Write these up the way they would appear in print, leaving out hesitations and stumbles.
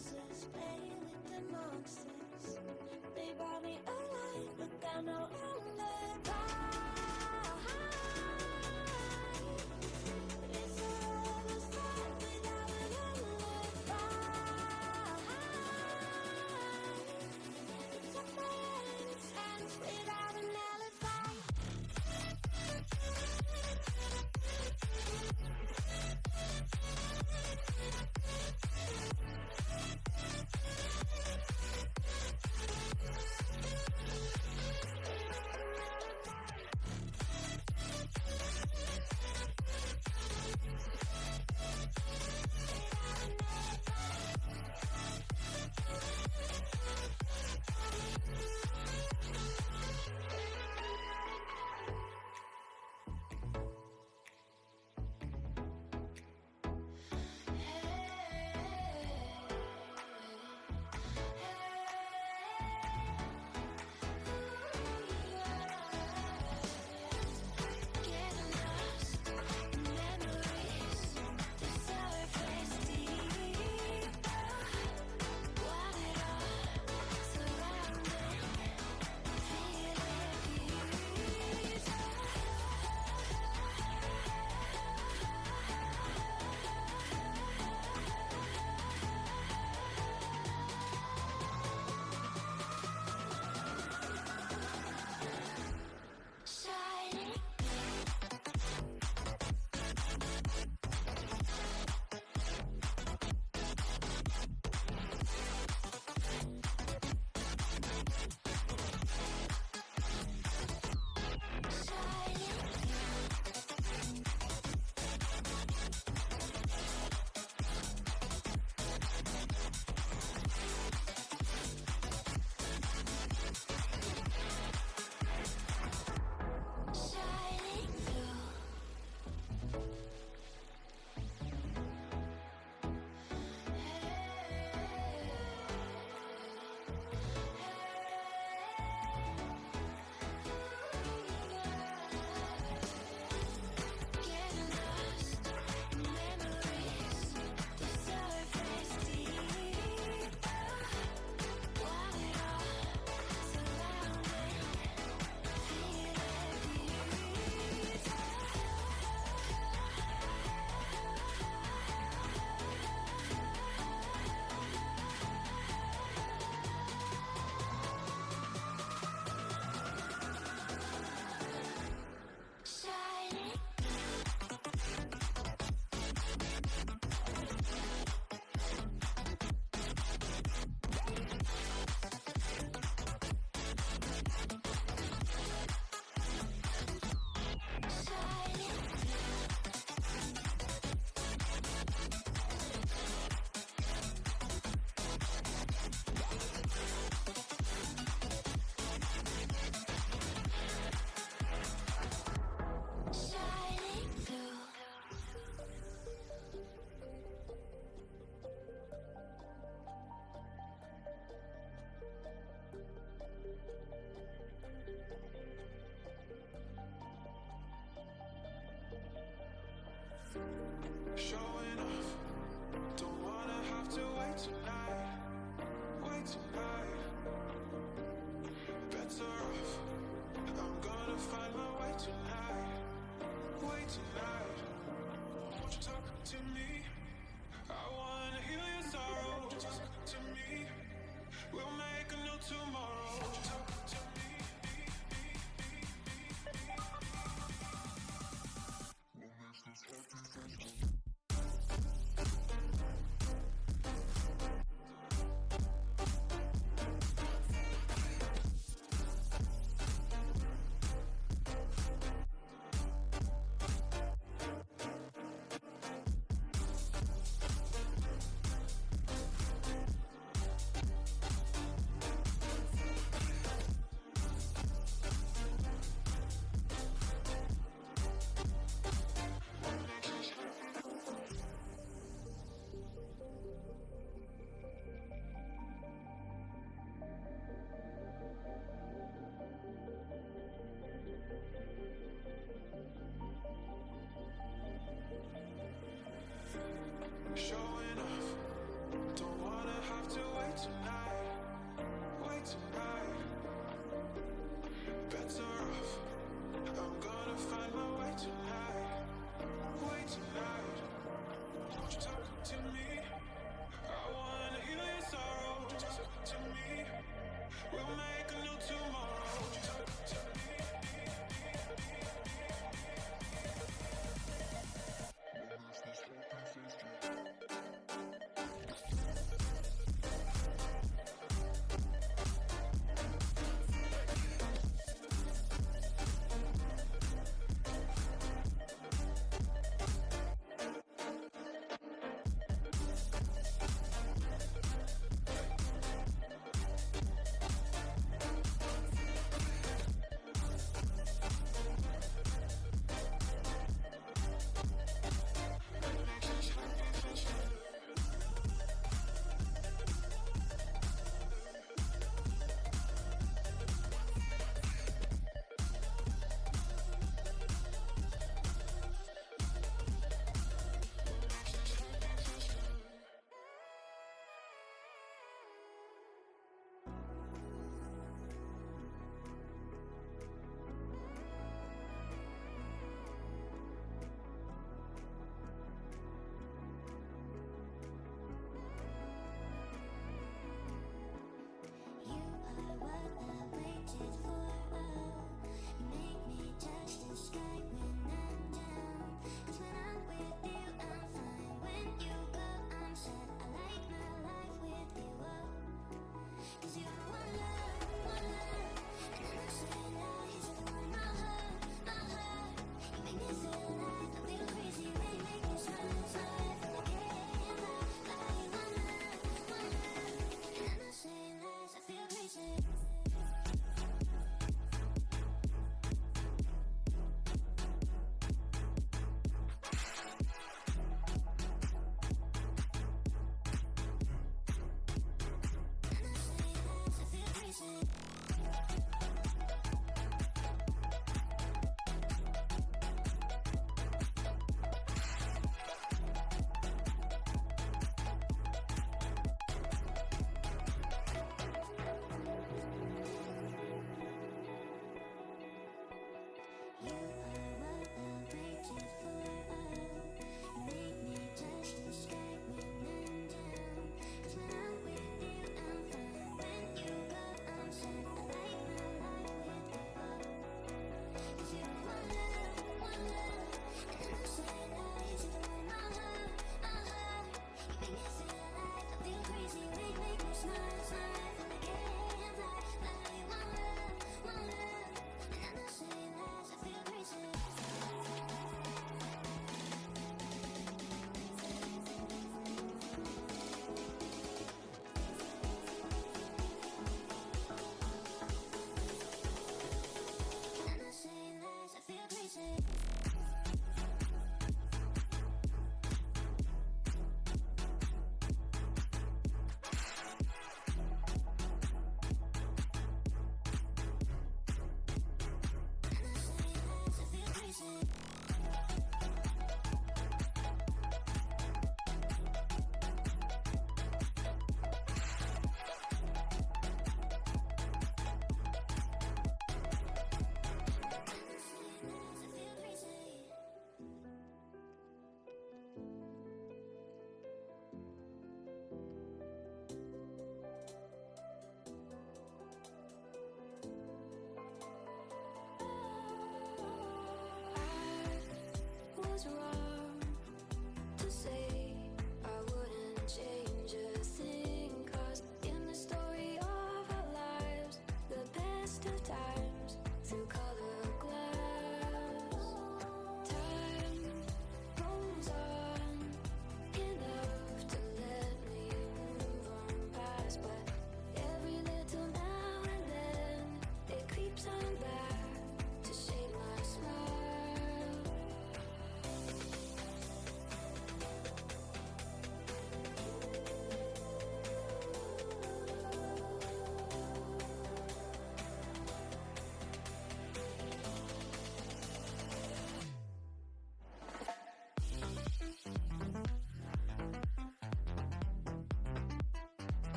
answers, playing with the monsters. They brought me alive, but got no alibi. It's a rebel start without an alibi. It's a man's hands without an alibi.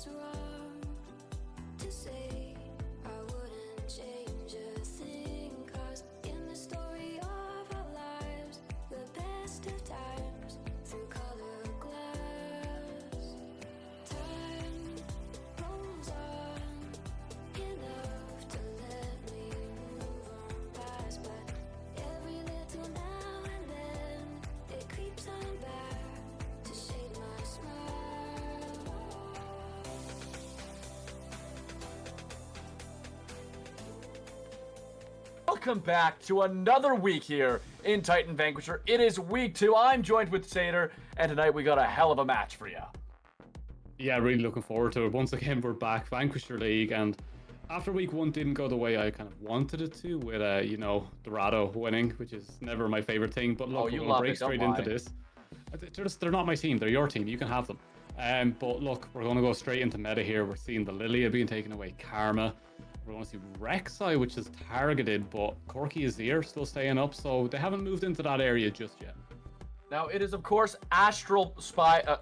was wrong to say. I wouldn't change a thing, 'cause in the story of our lives, the best of times through colored glass. Time rolls on enough to let me move on past, but every little now and then it creeps on back to shade my smile. Welcome back to another week here in Titan Vanquisher. It is week 2. I'm joined with Sater, and tonight we got a hell of a match for you. Yeah, really looking forward to it. Once again, we're back, Vanquisher League, and after week 1 didn't go the way I kind of wanted it to, with Dorado winning, which is never my favorite thing. But look, you we're love break it, don't straight into lie. this. They're not my team. They're your team. You can have them. But look, we're going to go straight into meta here. We're seeing the Lilia being taken away, Karma. We're going to see Rek'Sai, which is targeted, but Corki is here, still staying up, so they haven't moved into that area just yet. Now, it is, of course, Astral Spire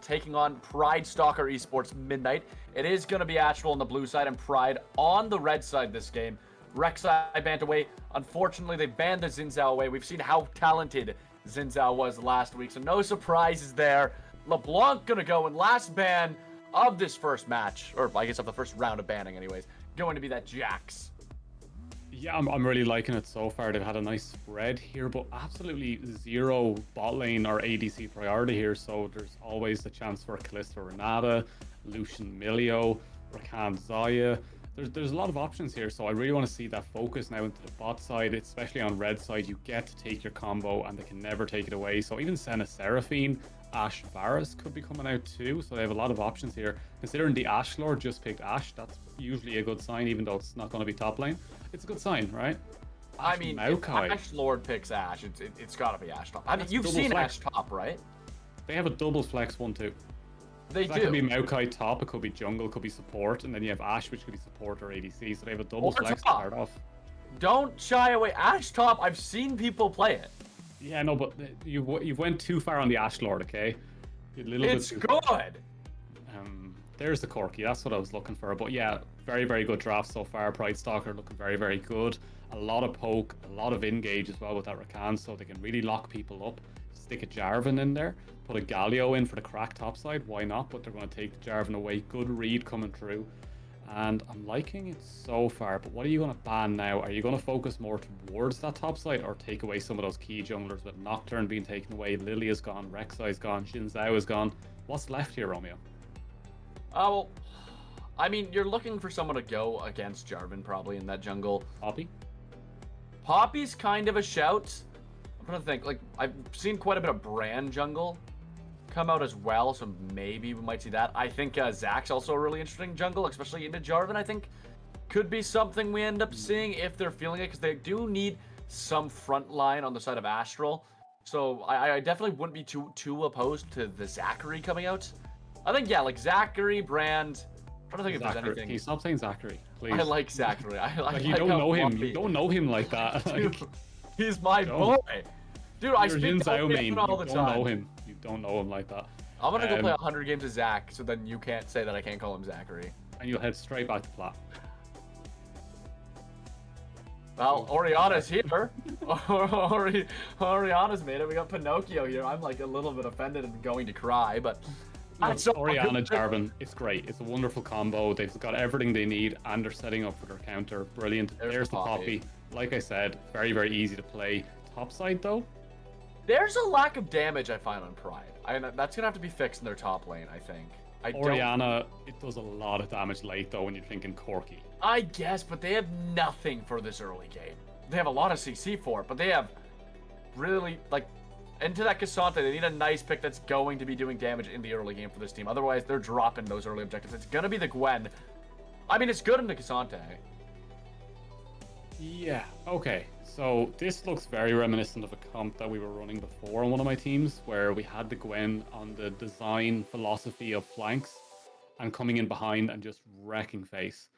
taking on Pride Stalker Esports Midnight. It is going to be Astral on the blue side and Pride on the red side this game. Rek'Sai banned away. Unfortunately, they banned the Xin Zhao away. We've seen how talented Xin Zhao was last week, so no surprises there. LeBlanc going to go in last ban of this first match, or I guess of the first round of banning anyways, going to be that Jax. Yeah, I'm really liking it so far. They've had a nice spread here, but absolutely zero bot lane or ADC priority here. So there's always the chance for Kalista Renata, Lucian Milio, Rakan Zaya. There's a lot of options here. So I really want to see that focus now into the bot side, especially on red side. You get to take your combo and they can never take it away. So even Senna Seraphine, Ashe Varus could be coming out too. So they have a lot of options here. Considering the Ashe Lord just picked Ashe, that's usually a good sign, even though it's not going to be top lane. It's a good sign, right? I mean, if Ashe Lord picks Ashe, it's got to be Ashe top. I mean, you've seen Ashe top, right? They have a double flex 1-2. They so do. That could be Maokai top, it could be jungle, it could be support, and then you have Ashe, which could be support or ADC. So they have a double flex to start off. Don't shy away. Ashe top, I've seen people play it. Yeah, no, but you went too far on the Ashe Lord, okay? It's good. There's the Corki. That's what I was looking for. But yeah, very, very good draft so far. Pride Stalker looking very, very good. A lot of poke, a lot of engage as well with that Rakan, so they can really lock people up. Stick a Jarvan in there, put a Galio in for the crack top side. Why not? But they're going to take the Jarvan away. Good read coming through. And I'm liking it so far. But what are you going to ban now? Are you going to focus more towards that top side or take away some of those key junglers with Nocturne being taken away? Lilia's gone, Rek'Sai's gone, Xin Zhao is gone. What's left here, Romeo? Well, I mean, you're looking for someone to go against Jarvan probably in that jungle. Poppy? Poppy's kind of a shout. I'm trying to think. Like, I've seen quite a bit of Brand jungle come out as well, so maybe we might see that. I think Zax's also a really interesting jungle, especially into Jarvan. I think could be something we end up seeing if they're feeling it, because they do need some front line on the side of Astral. So I definitely wouldn't be too opposed to the Zachary coming out. I think, yeah, like Zachary, Brand. I'm trying to think if there's anything. Can you stop saying Zachary, please? I like Zachary. Like you don't know him. You don't know him like that. Dude, he's my boy. Dude, I speak to him all the time. You don't know him. You don't know him like that. I'm gonna go play 100 games of Zach, so then you can't say that I can't call him Zachary. And you'll head straight back to plat. Well, Oriana's here. Oriana's made it. We got Pinocchio here. I'm like a little bit offended and going to cry, but Oriana Jarvan, it's great. It's a wonderful combo. They've got everything they need, and they're setting up for their counter. Brilliant. There's the Poppy. Like I said, very, very easy to play. Top side, though? There's a lack of damage I find on Pride. That's going to have to be fixed in their top lane, I think. Oriana, it does a lot of damage late, though, when you're thinking Corki. I guess, but they have nothing for this early game. They have a lot of CC for it, but they have really, like, into that Cassante, they need a nice pick that's going to be doing damage in the early game for this team. Otherwise, they're dropping those early objectives. It's going to be the Gwen. I mean, it's good in the Cassante. Yeah, okay. So this looks very reminiscent of a comp that we were running before on one of my teams, where we had the Gwen on the design philosophy of flanks and coming in behind and just wrecking face.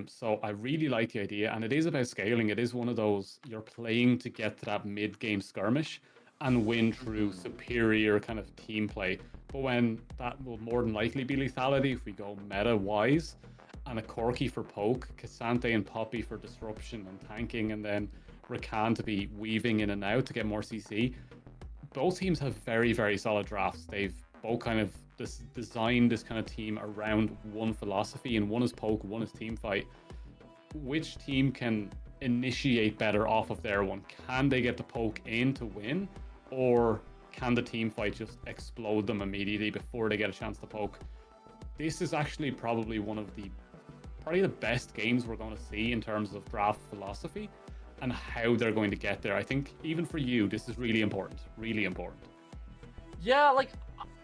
So I really like the idea, and it is about scaling. It is one of those, you're playing to get to that mid-game skirmish, and win through superior kind of team play. But when that will more than likely be lethality if we go meta wise, and a Corki for poke, Cassante and Poppy for disruption and tanking, and then Rakan to be weaving in and out to get more CC. Both teams have very, very solid drafts. They've both kind of designed this kind of team around one philosophy, and one is poke, one is team fight. Which team can initiate better off of their one? Can they get the poke in to win, or can the team fight just explode them immediately before they get a chance to poke? This is actually probably probably the best games we're going to see in terms of draft philosophy and how they're going to get there. I think even for you, this is really important. Really important. Yeah, like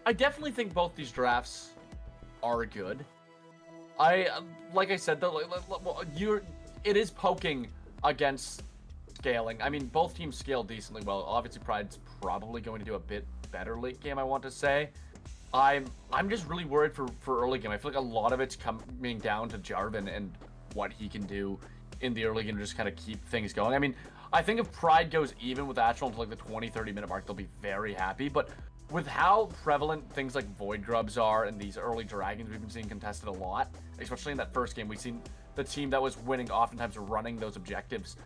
I definitely think both these drafts are good. Like I said though, it is poking against scaling. I mean, both teams scale decently well. Obviously, Pride's probably going to do a bit better late game, I want to say. I'm just really worried for early game. I feel like a lot of it's coming down to Jarvan and what he can do in the early game to just kind of keep things going. I mean, I think if Pride goes even with Astral until like the 20-30 minute mark, they'll be very happy. But with how prevalent things like Void Grubs are and these early Dragons we've been seeing contested a lot, especially in that first game, we've seen the team that was winning oftentimes running those objectives.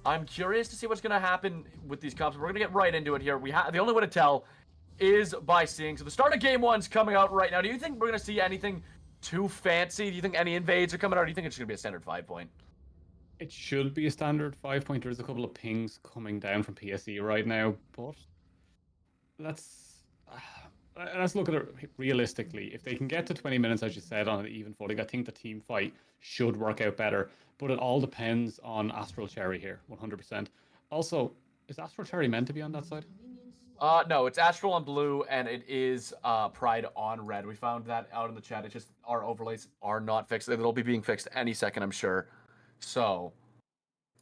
I'm curious to see what's going to happen with these comps. We're going to get right into it here. The only way to tell is by seeing. So the start of game one's coming out right now. Do you think we're going to see anything too fancy? Do you think any invades are coming out? Or do you think it's going to be a standard 5-point? It should be a standard 5-point. There's a couple of pings coming down from PSE right now, but let's look at it realistically. If they can get to 20 minutes, as you said, on an even footing, I think the team fight should work out better. But it all depends on Astral Cherry here, 100%. Also, is Astral Cherry meant to be on that side? No, it's Astral on blue, and it is Pride on red. We found that out in the chat. It's just our overlays are not fixed. It'll be being fixed any second, I'm sure. So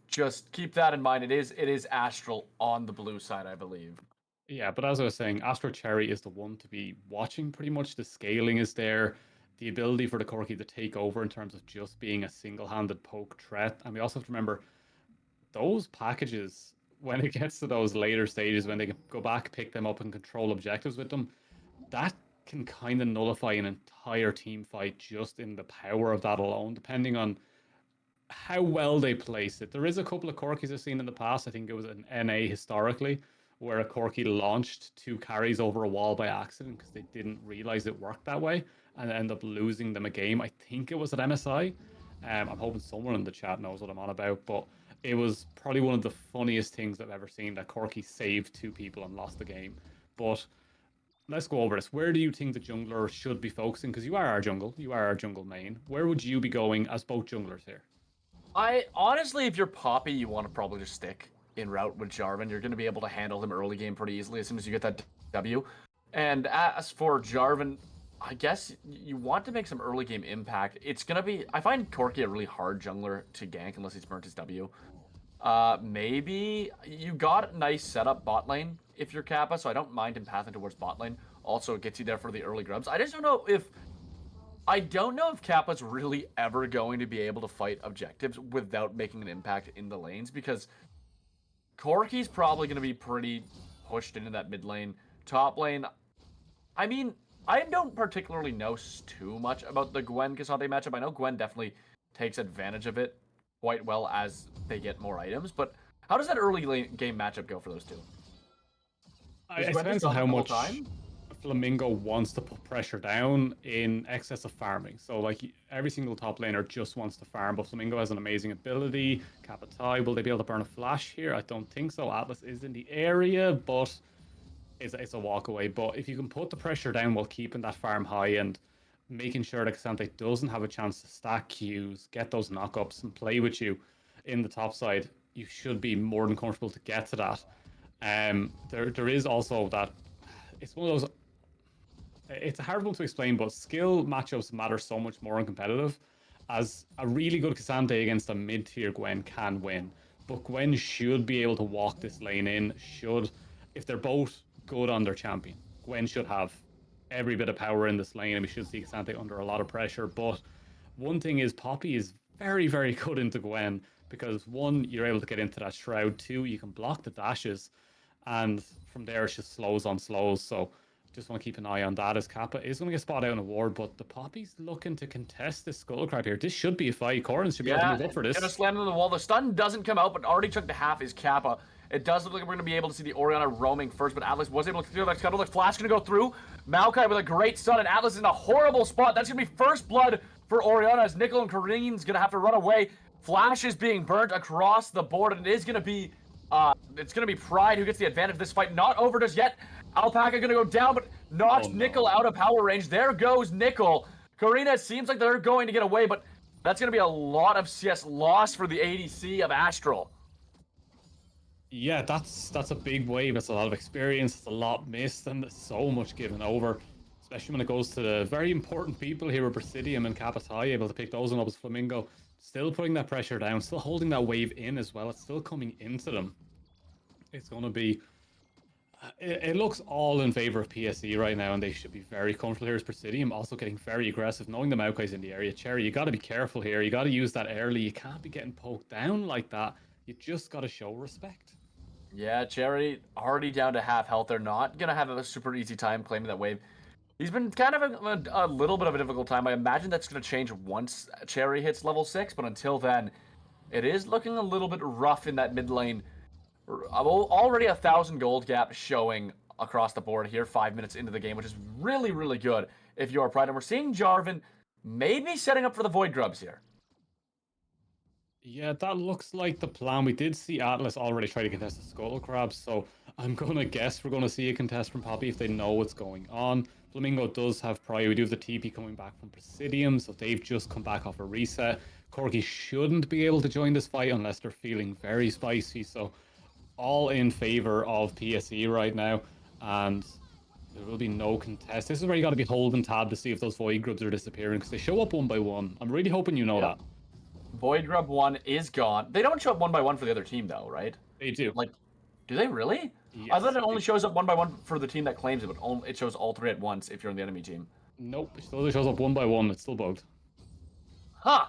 just keep that in mind. It is Astral on the blue side, I believe. Yeah, but as I was saying, Astral Cherry is the one to be watching pretty much. The scaling is there. The ability for the Corki to take over in terms of just being a single-handed poke threat. And we also have to remember those packages, when it gets to those later stages, when they can go back, pick them up, and control objectives with them, that can kind of nullify an entire team fight just in the power of that alone, depending on how well they place it. There is a couple of Corkis I've seen in the past. I think it was an NA historically, where a Corki launched 2 carries over a wall by accident because they didn't realize it worked that way and end up losing them a game. I think it was at MSI. I'm hoping someone in the chat knows what I'm on about, but it was probably one of the funniest things I've ever seen, that Corki saved 2 people and lost the game. But let's go over this. Where do you think the jungler should be focusing? Because you are our jungle main. Where would you be going as both junglers here? I honestly, if you're Poppy, you want to probably just stick in route with Jarvan. You're going to be able to handle him early game pretty easily as soon as you get that W. And as for Jarvan, I guess you want to make some early game impact. It's going to be... I find Corki a really hard jungler to gank unless he's burnt his W. Maybe you got a nice setup bot lane if you're Kappa, so I don't mind him pathing towards bot lane. Also, it gets you there for the early grubs. I don't know if Kappa's really ever going to be able to fight objectives without making an impact in the lanes, because Corki's probably going to be pretty pushed into that mid lane. Top lane, I mean, I don't particularly know too much about the Gwen Cassante matchup. I know Gwen definitely takes advantage of it quite well as they get more items, but how does that early game matchup go for those two? It depends on how much Flamingo wants to put pressure down in excess of farming. So like every single top laner just wants to farm, but Flamingo has an amazing ability. Kapatai, will they be able to burn a flash here? I don't think so. Atlas is in the area, but it's a walk away. But if you can put the pressure down while keeping that farm high and making sure that Cassante doesn't have a chance to stack Qs, get those knockups, and play with you in the top side, you should be more than comfortable to get to that. There is also that it's one of those. It's a hard one to explain, but skill matchups matter so much more in competitive, as a really good Cassante against a mid-tier Gwen can win. But Gwen should be able to walk this lane in, if they're both good on their champion. Gwen should have every bit of power in this lane, and we should see Cassante under a lot of pressure. But one thing is, Poppy is very, very good into Gwen, because 1, you're able to get into that shroud, 2, you can block the dashes, and from there it's just slows on slows. So just want to keep an eye on that, as Kappa is going to get spotted out in a ward, but the Poppy's looking to contest this Skullcrab here. This should be a fight. Corins should be able to move up for this. Gonna slam into the wall. The stun doesn't come out, but already took the half is Kappa. It does look like we're gonna be able to see the Orianna roaming first, but Atlas was able to clear that scuttle. The flash gonna go through. Maokai with a great stun, and Atlas is in a horrible spot. That's gonna be first blood for Orianna, as Nickel and Kareem's gonna have to run away. Flash is being burnt across the board, and it is gonna be Pride who gets the advantage of this fight. Not over just yet. Alpaca gonna go down, but knocks Nickel out of power range. There goes Nickel. Karina, it seems like they're going to get away, but that's gonna be a lot of CS loss for the ADC of Astral. Yeah, that's a big wave. It's a lot of experience. It's a lot missed, and there's so much given over, especially when it goes to the very important people here with Presidium and Kapatai, able to pick those one up as Flamingo. Still putting that pressure down, still holding that wave in as well. It's still coming into them. It's going to be... It looks all in favor of PSE right now, and they should be very comfortable here as Presidium, also getting very aggressive, knowing the Maokai's in the area. Cherry, you got to be careful here. You got to use that early. You can't be getting poked down like that. You just got to show respect. Yeah, Cherry already down to half health. They're not going to have a super easy time claiming that wave. He's been kind of a little bit of a difficult time. I imagine that's going to change once Cherry hits level 6, but until then, it is looking a little bit rough in that mid lane. Already 1,000 gold gap showing across the board here 5 minutes into the game, which is really, really good if you're Pride. And we're seeing Jarvan maybe setting up for the Void Grubs here. Yeah, that looks like the plan. We did see Atlas already try to contest the Scuttle Crabs, so I'm going to guess we're going to see a contest from Poppy if they know what's going on. Flamingo does have Pride. We do have the TP coming back from Presidium, so they've just come back off a reset. Corki shouldn't be able to join this fight unless they're feeling very spicy, so all in favor of PSE right now, and there will be no contest. This is where you got to be holding tab to see if those Void Grubs are disappearing, because they show up one by one. I'm really hoping you know that. Void Grub 1 is gone. They don't show up one by one for the other team, though, right? They do. Like, do they really? Yes, I thought it only shows up one by one for the team that claims it, but it shows all three at once if you're on the enemy team. Nope, it still shows up one by one. It's still bugged. Huh.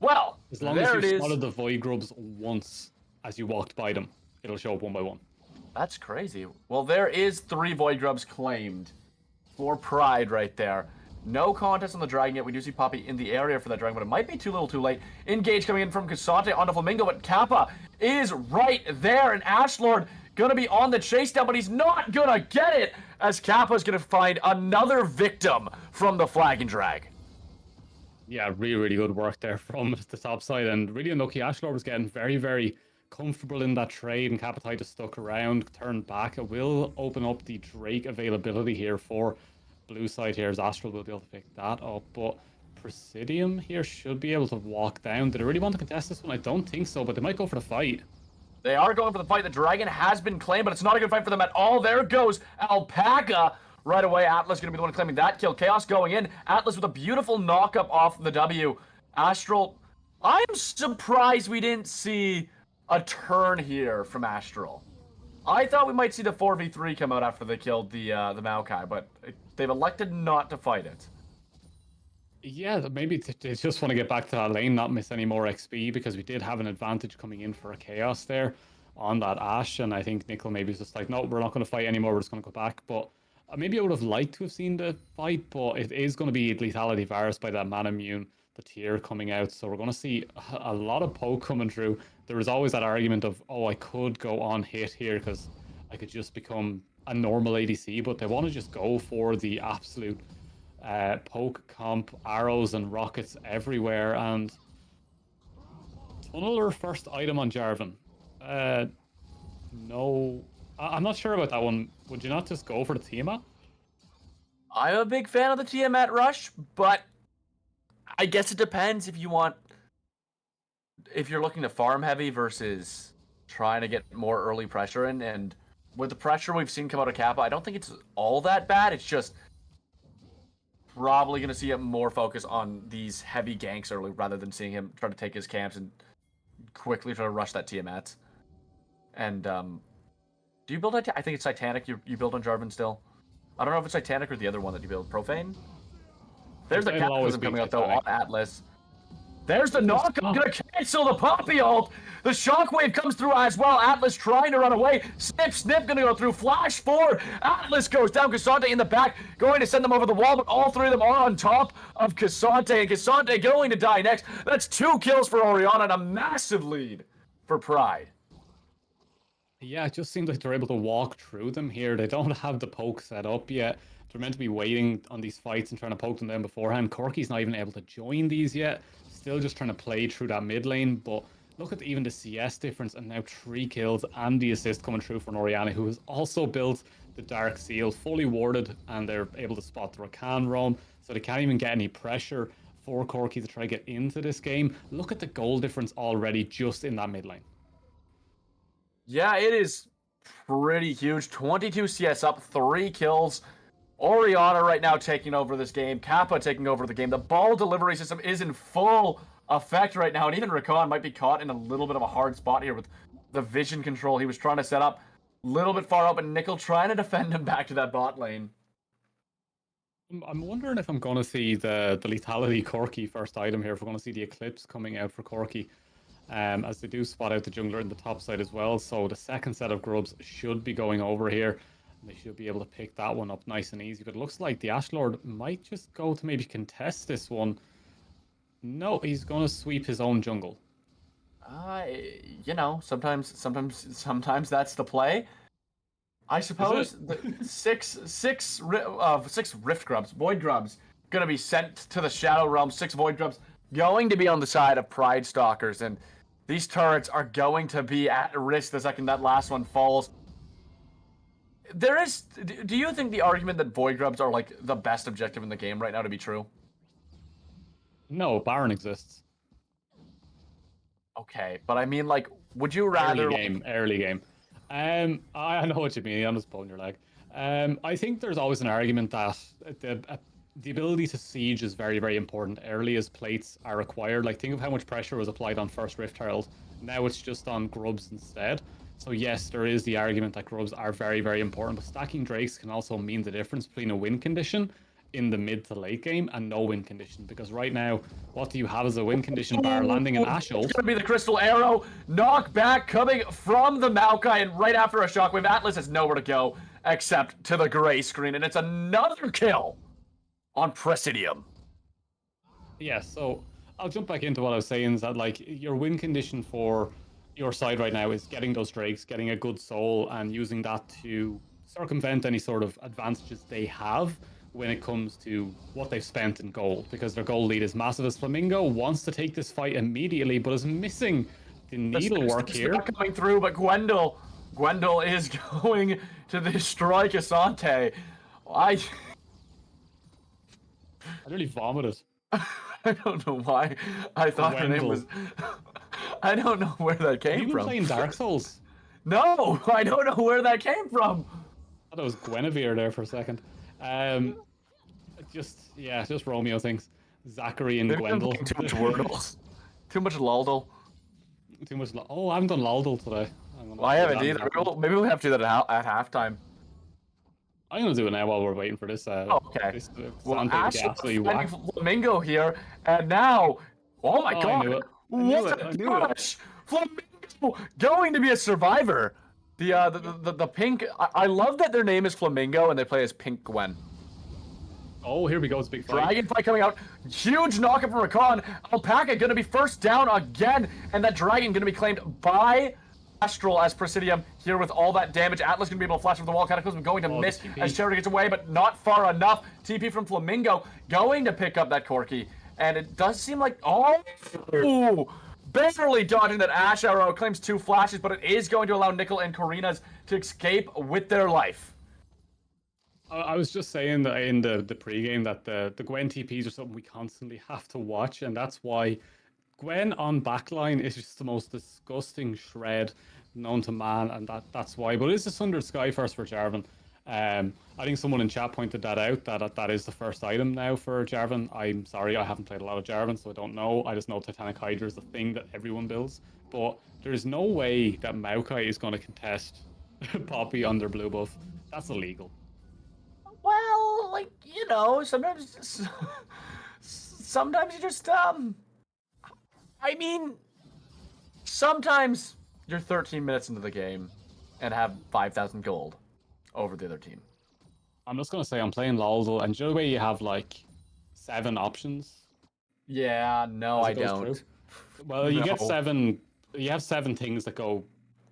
Well, as long as you spotted the Void Grubs once as you walked by them, it'll show up one by one. That's crazy. Well, there is 3 Void Grubs claimed for Pride right there. No contest on the Dragon yet. We do see Poppy in the area for that Dragon, but it might be too little too late. Engage coming in from Cassante onto Flamingo, but Kappa is right there, and Ashlord gonna be on the chase down, but he's not gonna get it, as Kappa's gonna find another victim from the Flag and Drag. Yeah, really, really good work there from the top side, and really unlucky. Ashlord was getting very, very comfortable in that trade, and Kapatai just stuck around, turned back. It will open up the Drake availability here for blue side here, as Astral will be able to pick that up, but Presidium here should be able to walk down. Do they really want to contest this one? I don't think so, but they might go for the fight. They are going for the fight. The Dragon has been claimed, but it's not a good fight for them at all. There goes Alpaca right away. Atlas going to be the one claiming that kill. Chaos going in. Atlas with a beautiful knock-up off the W. Astral, I'm surprised we didn't see a turn here from Astral. I thought we might see the 4v3 come out after they killed the Maokai, but they've elected not to fight it. Yeah, maybe they just want to get back to that lane, not miss any more XP, because we did have an advantage coming in for a Chaos there on that Ashe, and I think Nickel maybe is just like, no, we're not going to fight anymore, we're just going to go back. But maybe I would have liked to have seen the fight, but it is going to be Lethality Virus by that Man Immune, the tier coming out, so we're going to see a lot of poke coming through. There was always that argument of, oh, I could go on hit here because I could just become a normal ADC, but they want to just go for the absolute poke comp, arrows and rockets everywhere, and Tunneler first item on Jarvan. No, I'm not sure about that one. Would you not just go for the Tiamat? I'm a big fan of the Tiamat rush, but I guess it depends if you're looking to farm heavy versus trying to get more early pressure in, and with the pressure we've seen come out of Kappa, I don't think it's all that bad. It's just probably going to see him more focus on these heavy ganks early rather than seeing him try to take his camps and quickly try to rush that Tiamat. And do you build I think it's Titanic you build on Jarvan still? I don't know if it's Titanic or the other one that you build. Profane? There's the Cataclysm coming out though on Atlas. There's the knock. I'm gonna catch cancel the Poppy ult. The shockwave comes through as well. Atlas trying to run away. Snip gonna go through. Flash forward. Atlas goes down. Cassante in the back, going to send them over the wall, but all three of them are on top of Cassante, and Cassante going to die next. That's 2 kills for Oriana and a massive lead for Pride. Yeah, it just seems like they're able to walk through them here. They don't have the poke set up yet. They're meant to be waiting on these fights and trying to poke them down beforehand. Corky's not even able to join these yet. Still just trying to play through that mid lane, but look at even the CS difference, and now 3 kills and the assist coming through from Oriana, who has also built the Dark Seal, fully warded, and they're able to spot the Rakan roam, so they can't even get any pressure for Corky to try to get into this game. Look at the goal difference already just in that mid lane. Yeah, it is pretty huge. 22 CS up, 3 kills. Oriana right now taking over this game. Kappa taking over the game. The ball delivery system is in full effect right now, and even Rakan might be caught in a little bit of a hard spot here with the vision control he was trying to set up. A little bit far up, and Nickel trying to defend him back to that bot lane. I'm wondering if I'm going to see the lethality Corky first item here, if we're going to see the Eclipse coming out for Corky. As they do spot out the jungler in the top side as well, so the second set of grubs should be going over here. They should be able to pick that one up nice and easy, but it looks like the Ashlord might just go to maybe contest this one. No, he's going to sweep his own jungle. You know, sometimes that's the play. I suppose the six rift grubs, void grubs, gonna be sent to the Shadow Realm. 6 void grubs going to be on the side of Pride Stalkers, and these turrets are going to be at risk the second that last one falls. Do you think the argument that void grubs are like the best objective in the game right now to be true? No, Baron exists. Okay, but I mean, like, would you rather early game? I know what you mean. I'm just pulling your leg. I think there's always an argument that the ability to siege is very, very important early as plates are required. Like, think of how much pressure was applied on first Rift Herald. Now it's just on grubs instead. So yes, there is the argument that grubs are very, very important, but stacking drakes can also mean the difference between a win condition in the mid to late game and no win condition, because right now what do you have as a win condition bar landing an Ashel? It's gonna be the Crystal Arrow knockback coming from the Maokai, and right after a shockwave, Atlas has nowhere to go except to the gray screen, and it's another kill on Presidium. Yeah, so I'll jump back into what I was saying, is that like your win condition for your side right now is getting those drakes, getting a good soul, and using that to circumvent any sort of advantages they have when it comes to what they've spent in gold, because their gold lead is massive. As Flamingo wants to take this fight immediately, but is missing the needlework here. Not coming through, but Gwendol is going to destroy Cassante. I nearly vomited. I don't know why. I thought her name was. I don't know where that came Have you been from. playing Dark Souls? No, I don't know where that came from. I thought it was Guinevere there for a second. Just Romeo things. Zachary and Gwendol. Too much Wordle. Too much Luldle. Oh, I haven't done Luldle today. Well, I haven't either. Maybe we'll have to do that at halftime. I'm gonna do it now while we're waiting for this. Okay. Well, absolutely whack. Flamingo here, and now, oh my god! I knew What it. a gosh! Flamingo going to be a survivor. The pink. I love that their name is Flamingo and they play as Pink Gwen. Oh, here we go. It's a big fight. Dragonfly coming out. Huge knockup from Rakan. Alpaca going to be first down again. And that dragon going to be claimed by Astral as Presidium here with all that damage. Atlas going to be able to flash over the wall. Cataclysm going to miss as Charity gets away, but not far enough. TP from Flamingo going to pick up that Corky. And it does seem like, barely dodging that Ash Arrow. Claims 2 flashes, but it is going to allow Nickel and Karina's to escape with their life. I was just saying that in the pregame that the Gwen TPs are something we constantly have to watch, and that's why Gwen on backline is just the most disgusting shred known to man, and that's why. But it's a Sundered Sky first for Jarvan. I think someone in chat pointed that out, that is the first item now for Jarvan. I'm sorry, I haven't played a lot of Jarvan, so I don't know. I just know Titanic Hydra is the thing that everyone builds. But there's no way that Maokai is going to contest Poppy on their blue buff. That's illegal. Well, like, you know, sometimes you just, I mean, sometimes you're 13 minutes into the game and have 5,000 gold over the other team. I'm just gonna say I'm playing Laldl, and you know the way you have like 7 options Yeah, no, as I it goes don't. through? Well, you get No. 7. You have 7 things that go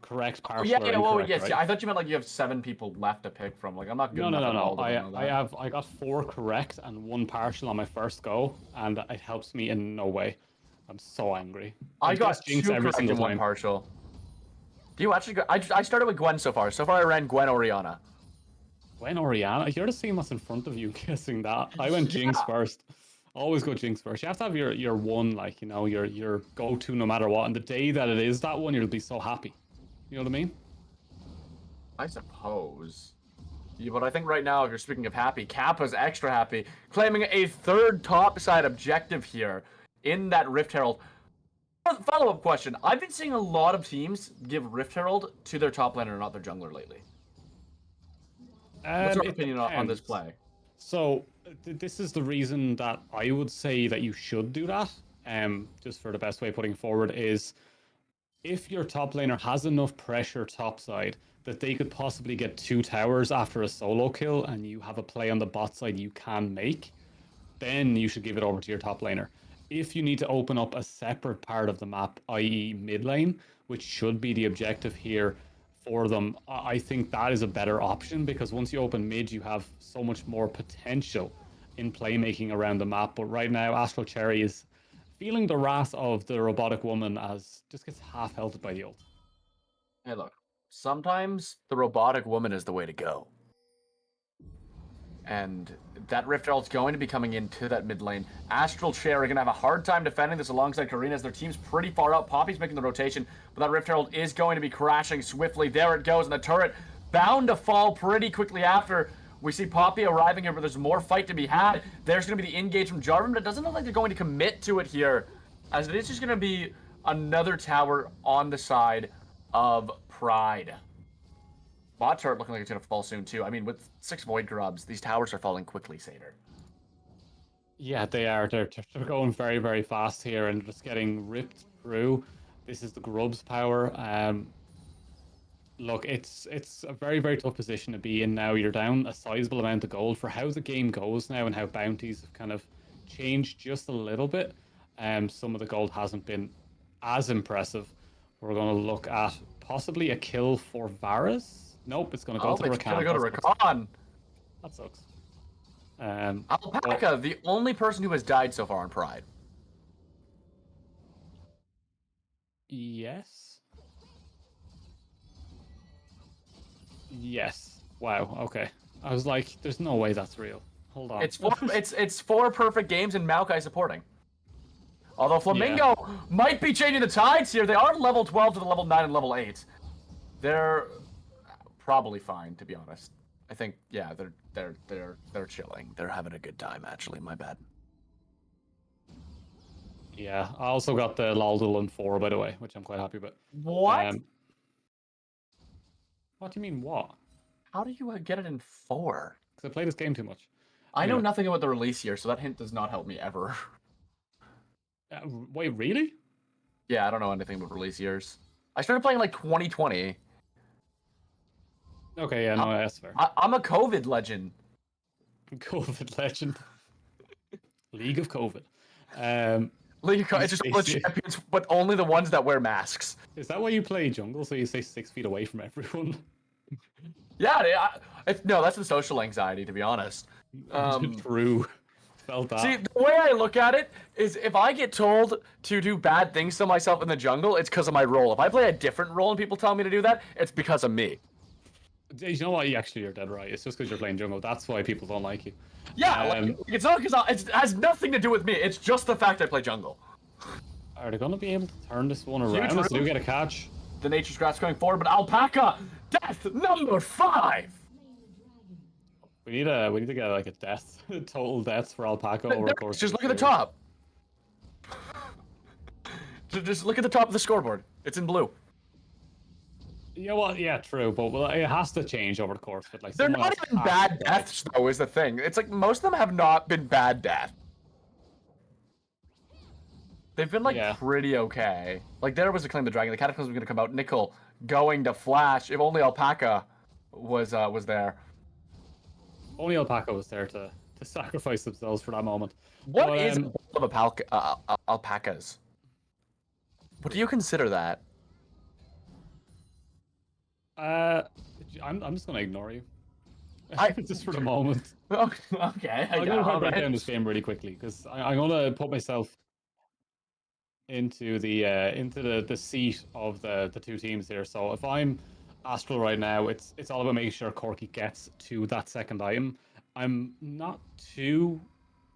correct, partial, Yeah, or well, incorrect, yes, right? yeah. I thought you meant like you have 7 people left to pick from. Like, I'm not good No, no, enough no, at no. all to know that. I got 4 correct and 1 partial on my first go, and it helps me in no way. I'm so angry. I got guess Jinx 2 every correct single and 1 time. partial. Do you actually go? I started with Gwen so far. So far, I ran Gwen Oriana. Gwen Oriana, you're just seeing what's in front of you, guessing that. I went Jinx Yeah. first. Always go Jinx first. You have to have your one, like, you know, your go-to no matter what. And the day that it is that one, you'll be so happy. You know what I mean? I suppose. Yeah, but I think right now, if you're speaking of happy, Kappa's extra happy, claiming a 3rd topside objective here in that Rift Herald. Follow-up question. I've been seeing a lot of teams give Rift Herald to their top laner, not their jungler lately. What's your It opinion on this depends. play? So this is the reason that I would say that you should do that. Just for the best way of putting it forward is if your top laner has enough pressure topside that they could possibly get 2 towers after a solo kill and you have a play on the bot side you can make, then you should give it over to your top laner. If you need to open up a separate part of the map, i.e. mid lane, which should be the objective here for them, I think that is a better option because once you open mid, you have so much more potential in playmaking around the map. But right now, Astral Cherry is feeling the wrath of the robotic woman as just gets half healthed by the ult. Hey, look. Sometimes the robotic woman is the way to go. And that Rift Herald's going to be coming into that mid lane. Astral Cherry are going to have a hard time defending this alongside Karina as their team's pretty far out. Poppy's making the rotation, but that Rift Herald is going to be crashing swiftly. There it goes, and the turret bound to fall pretty quickly after. We see Poppy arriving here, but there's more fight to be had. There's going to be the engage from Jarvan, but it doesn't look like they're going to commit to it here, as it is just going to be another tower on the side of Pride. Bot turret looking like it's going to fall soon, too. I mean, with 6 Void Grubs, these towers are falling quickly, Satyr. Yeah, they are. They're going very, very fast here and just getting ripped through. This is the Grub's power. Look, it's a very, very tough position to be in now. You're down a sizable amount of gold for how the game goes now and how bounties have kind of changed just a little bit. Some of the gold hasn't been as impressive. We're going to look at possibly a kill for Varus. Nope, it's going to go to the Rakan. It's going to go to Rakan. That sucks. Alpaca, the only person who has died so far on Pride. Yes. Yes. Wow. Okay. I was like, "There's no way that's real." Hold on. It's 4 perfect games and Maokai supporting. Although Flamingo might be changing the tides here. They are level 12 to the level 9 and level 8. They're probably fine, to be honest. I think, yeah, they're chilling. They're having a good time, actually. My bad. Yeah. I also got the Laldl in 4, by the way, which I'm quite happy about. What? What do you mean? What? How do you get it in 4? Because I play this game too much. I know Anyway. nothing about the release year, so that hint does not help me ever. Wait, really? Yeah, I don't know anything about release years. I started playing like 2020. Okay, yeah, no, that's fair. I'm a COVID legend. COVID legend. League of COVID. League of COVID, it's just all the champions, but only the ones that wear masks. Is that why you play jungle? So you stay 6 feet away from everyone? Yeah, no, that's the social anxiety, to be honest. True. Felt that. See, the way I look at it is if I get told to do bad things to myself in the jungle, it's because of my role. If I play a different role and people tell me to do that, it's because of me. You know what? You're dead right. It's just because you're playing jungle. That's why people don't like you. Yeah, it's not because it has nothing to do with me. It's just the fact I play jungle. Are they going to be able to turn this one around? If they do get a catch. The nature scraps going forward, but Alpaca, death number 5. We need to get like a death, total deaths for Alpaca over the course. Just look at the top. Just look at the top of the scoreboard. It's in blue. You know what? Yeah, true, but it has to change over the course. But like, They're not even bad deaths, though, is the thing. It's like most of them have not been bad deaths. They've been like Yeah. pretty okay. Like there was a Claim the Dragon. The Cataclysm was gonna come out. Nickel going to Flash. If only Alpaca was there. Only Alpaca was there to sacrifice themselves for that moment. What But, is of alpacas? What do you consider that? I'm just gonna ignore you. I- Just for the moment. Okay, I'm gonna try to break alright. down this game really quickly because I'm gonna put myself into the seat of the two teams here. So if I'm Astral right now, it's all about making sure Corky gets to that second item. I'm not too.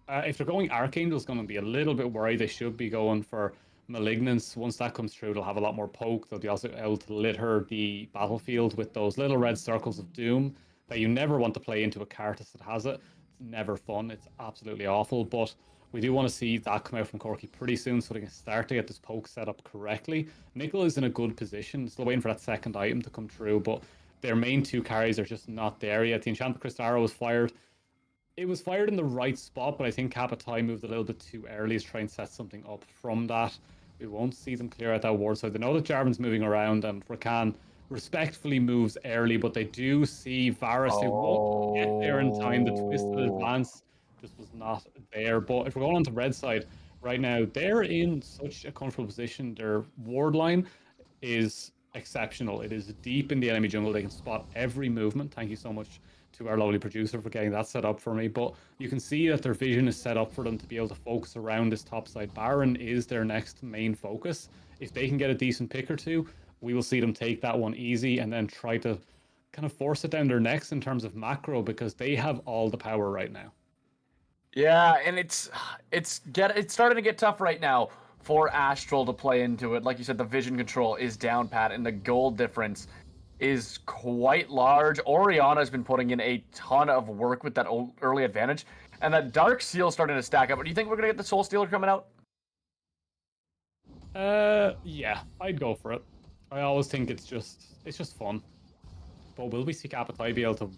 If they're going Archangel's going to be a little bit worried. They should be going for Malignance. Once that comes through, they'll have a lot more poke. They'll be also able to litter the battlefield with those little red circles of doom that you never want to play into a Cartus that has it. It's never fun. It's absolutely awful. But we do want to see that come out from Corky pretty soon so they can start to get this poke set up correctly. Nickel is in a good position. Still waiting for that second item to come through, but their main two carries are just not there yet. The Enchanted Crystal Arrow was fired. It was fired in the right spot, but I think Kapitai moved a little bit too early to try and set something up from that. We won't see them clear out that ward side. They know that Jarvan's moving around, and Rakan respectfully moves early, but they do see Varus, who won't get there in time. The twisted advance just was not there. But if we're going on to red side right now, they're in such a comfortable position. Their ward line is exceptional. It is deep in the enemy jungle. They can spot every movement. Thank you so much to our lovely producer for getting that set up for me. But you can see that their vision is set up for them to be able to focus around this top side. Baron is their next main focus. If they can get a decent pick or two, we will see them take that one easy and then try to kind of force it down their necks in terms of macro because they have all the power right now. Yeah, and it's starting to get tough right now for Astral to play into it. Like you said, the vision control is down pat, and the gold difference is quite large. Oriana's been putting in a ton of work with that early advantage, and that Dark Seal starting to stack up. But do you think we're gonna get the Soul Stealer coming out? Yeah, I'd go for it. I always think it's just fun. But will we see Kapitai be able to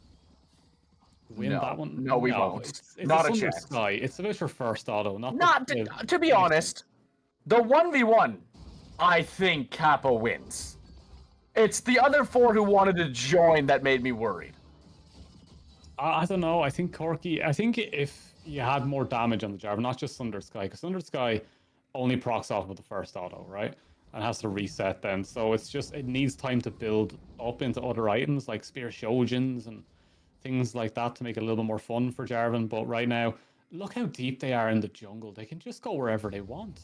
win that one? No, we won't. It's Not a Sunder chance. Sky. It's about your first auto, Not to be honest, the 1v1, I think Kappa wins. It's the other four who wanted to join that made me worried. I don't know. I think Corky. I think if you had more damage on the Jarvan, not just Sunder Sky, because Sunder Sky only procs off with the first auto, right? And has to reset then. So it needs time to build up into other items like Spear Shojins and things like that to make it a little bit more fun for Jarvan. But right now, look how deep they are in the jungle. They can just go wherever they want.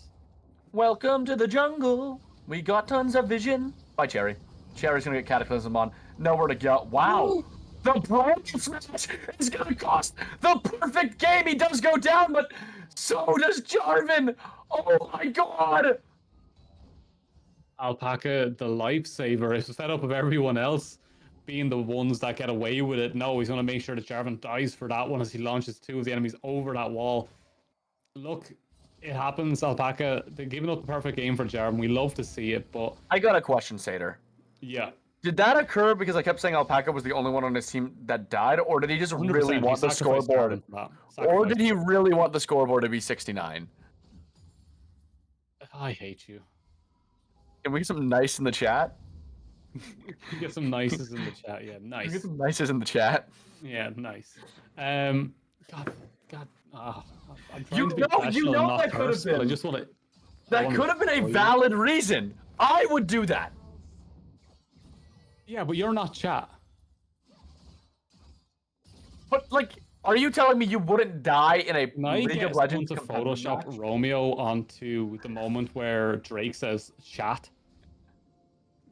Welcome to the jungle. We got tons of vision. Bye, Cherry. Cherry's gonna get Cataclysm on. Nowhere to go. Wow. The Brand Smash is gonna cost the perfect game. He does go down, but so does Jarvan. Oh my god. Alpaca, the lifesaver, is fed up of everyone else being the ones that get away with it. No, he's going to make sure that Jarvan dies for that one as he launches two of the enemies over that wall. Look, it happens, Alpaca. They're giving up the perfect game for Jarvan. We love to see it, but... I got a question, Sater. Yeah. Did that occur because I kept saying Alpaca was the only one on his team that died, or did he just 100%, really he want the sacrificed scoreboard? Jarvan for that. Or did he really want the scoreboard to be 69? I hate you. Can we get some nice in the chat? Get some nices in the chat. Yeah, Can we nice. get some nices in the chat? Yeah, nice. God. I'm trying to be You professional know and not that could have curse, but I been. just want to... That could have been a valid reason. I would do that. Yeah, but you're not chat. But, like, are you telling me you wouldn't die in a Can I League get of Legends someone to competitive Photoshop match? Romeo onto the moment where Drake says chat?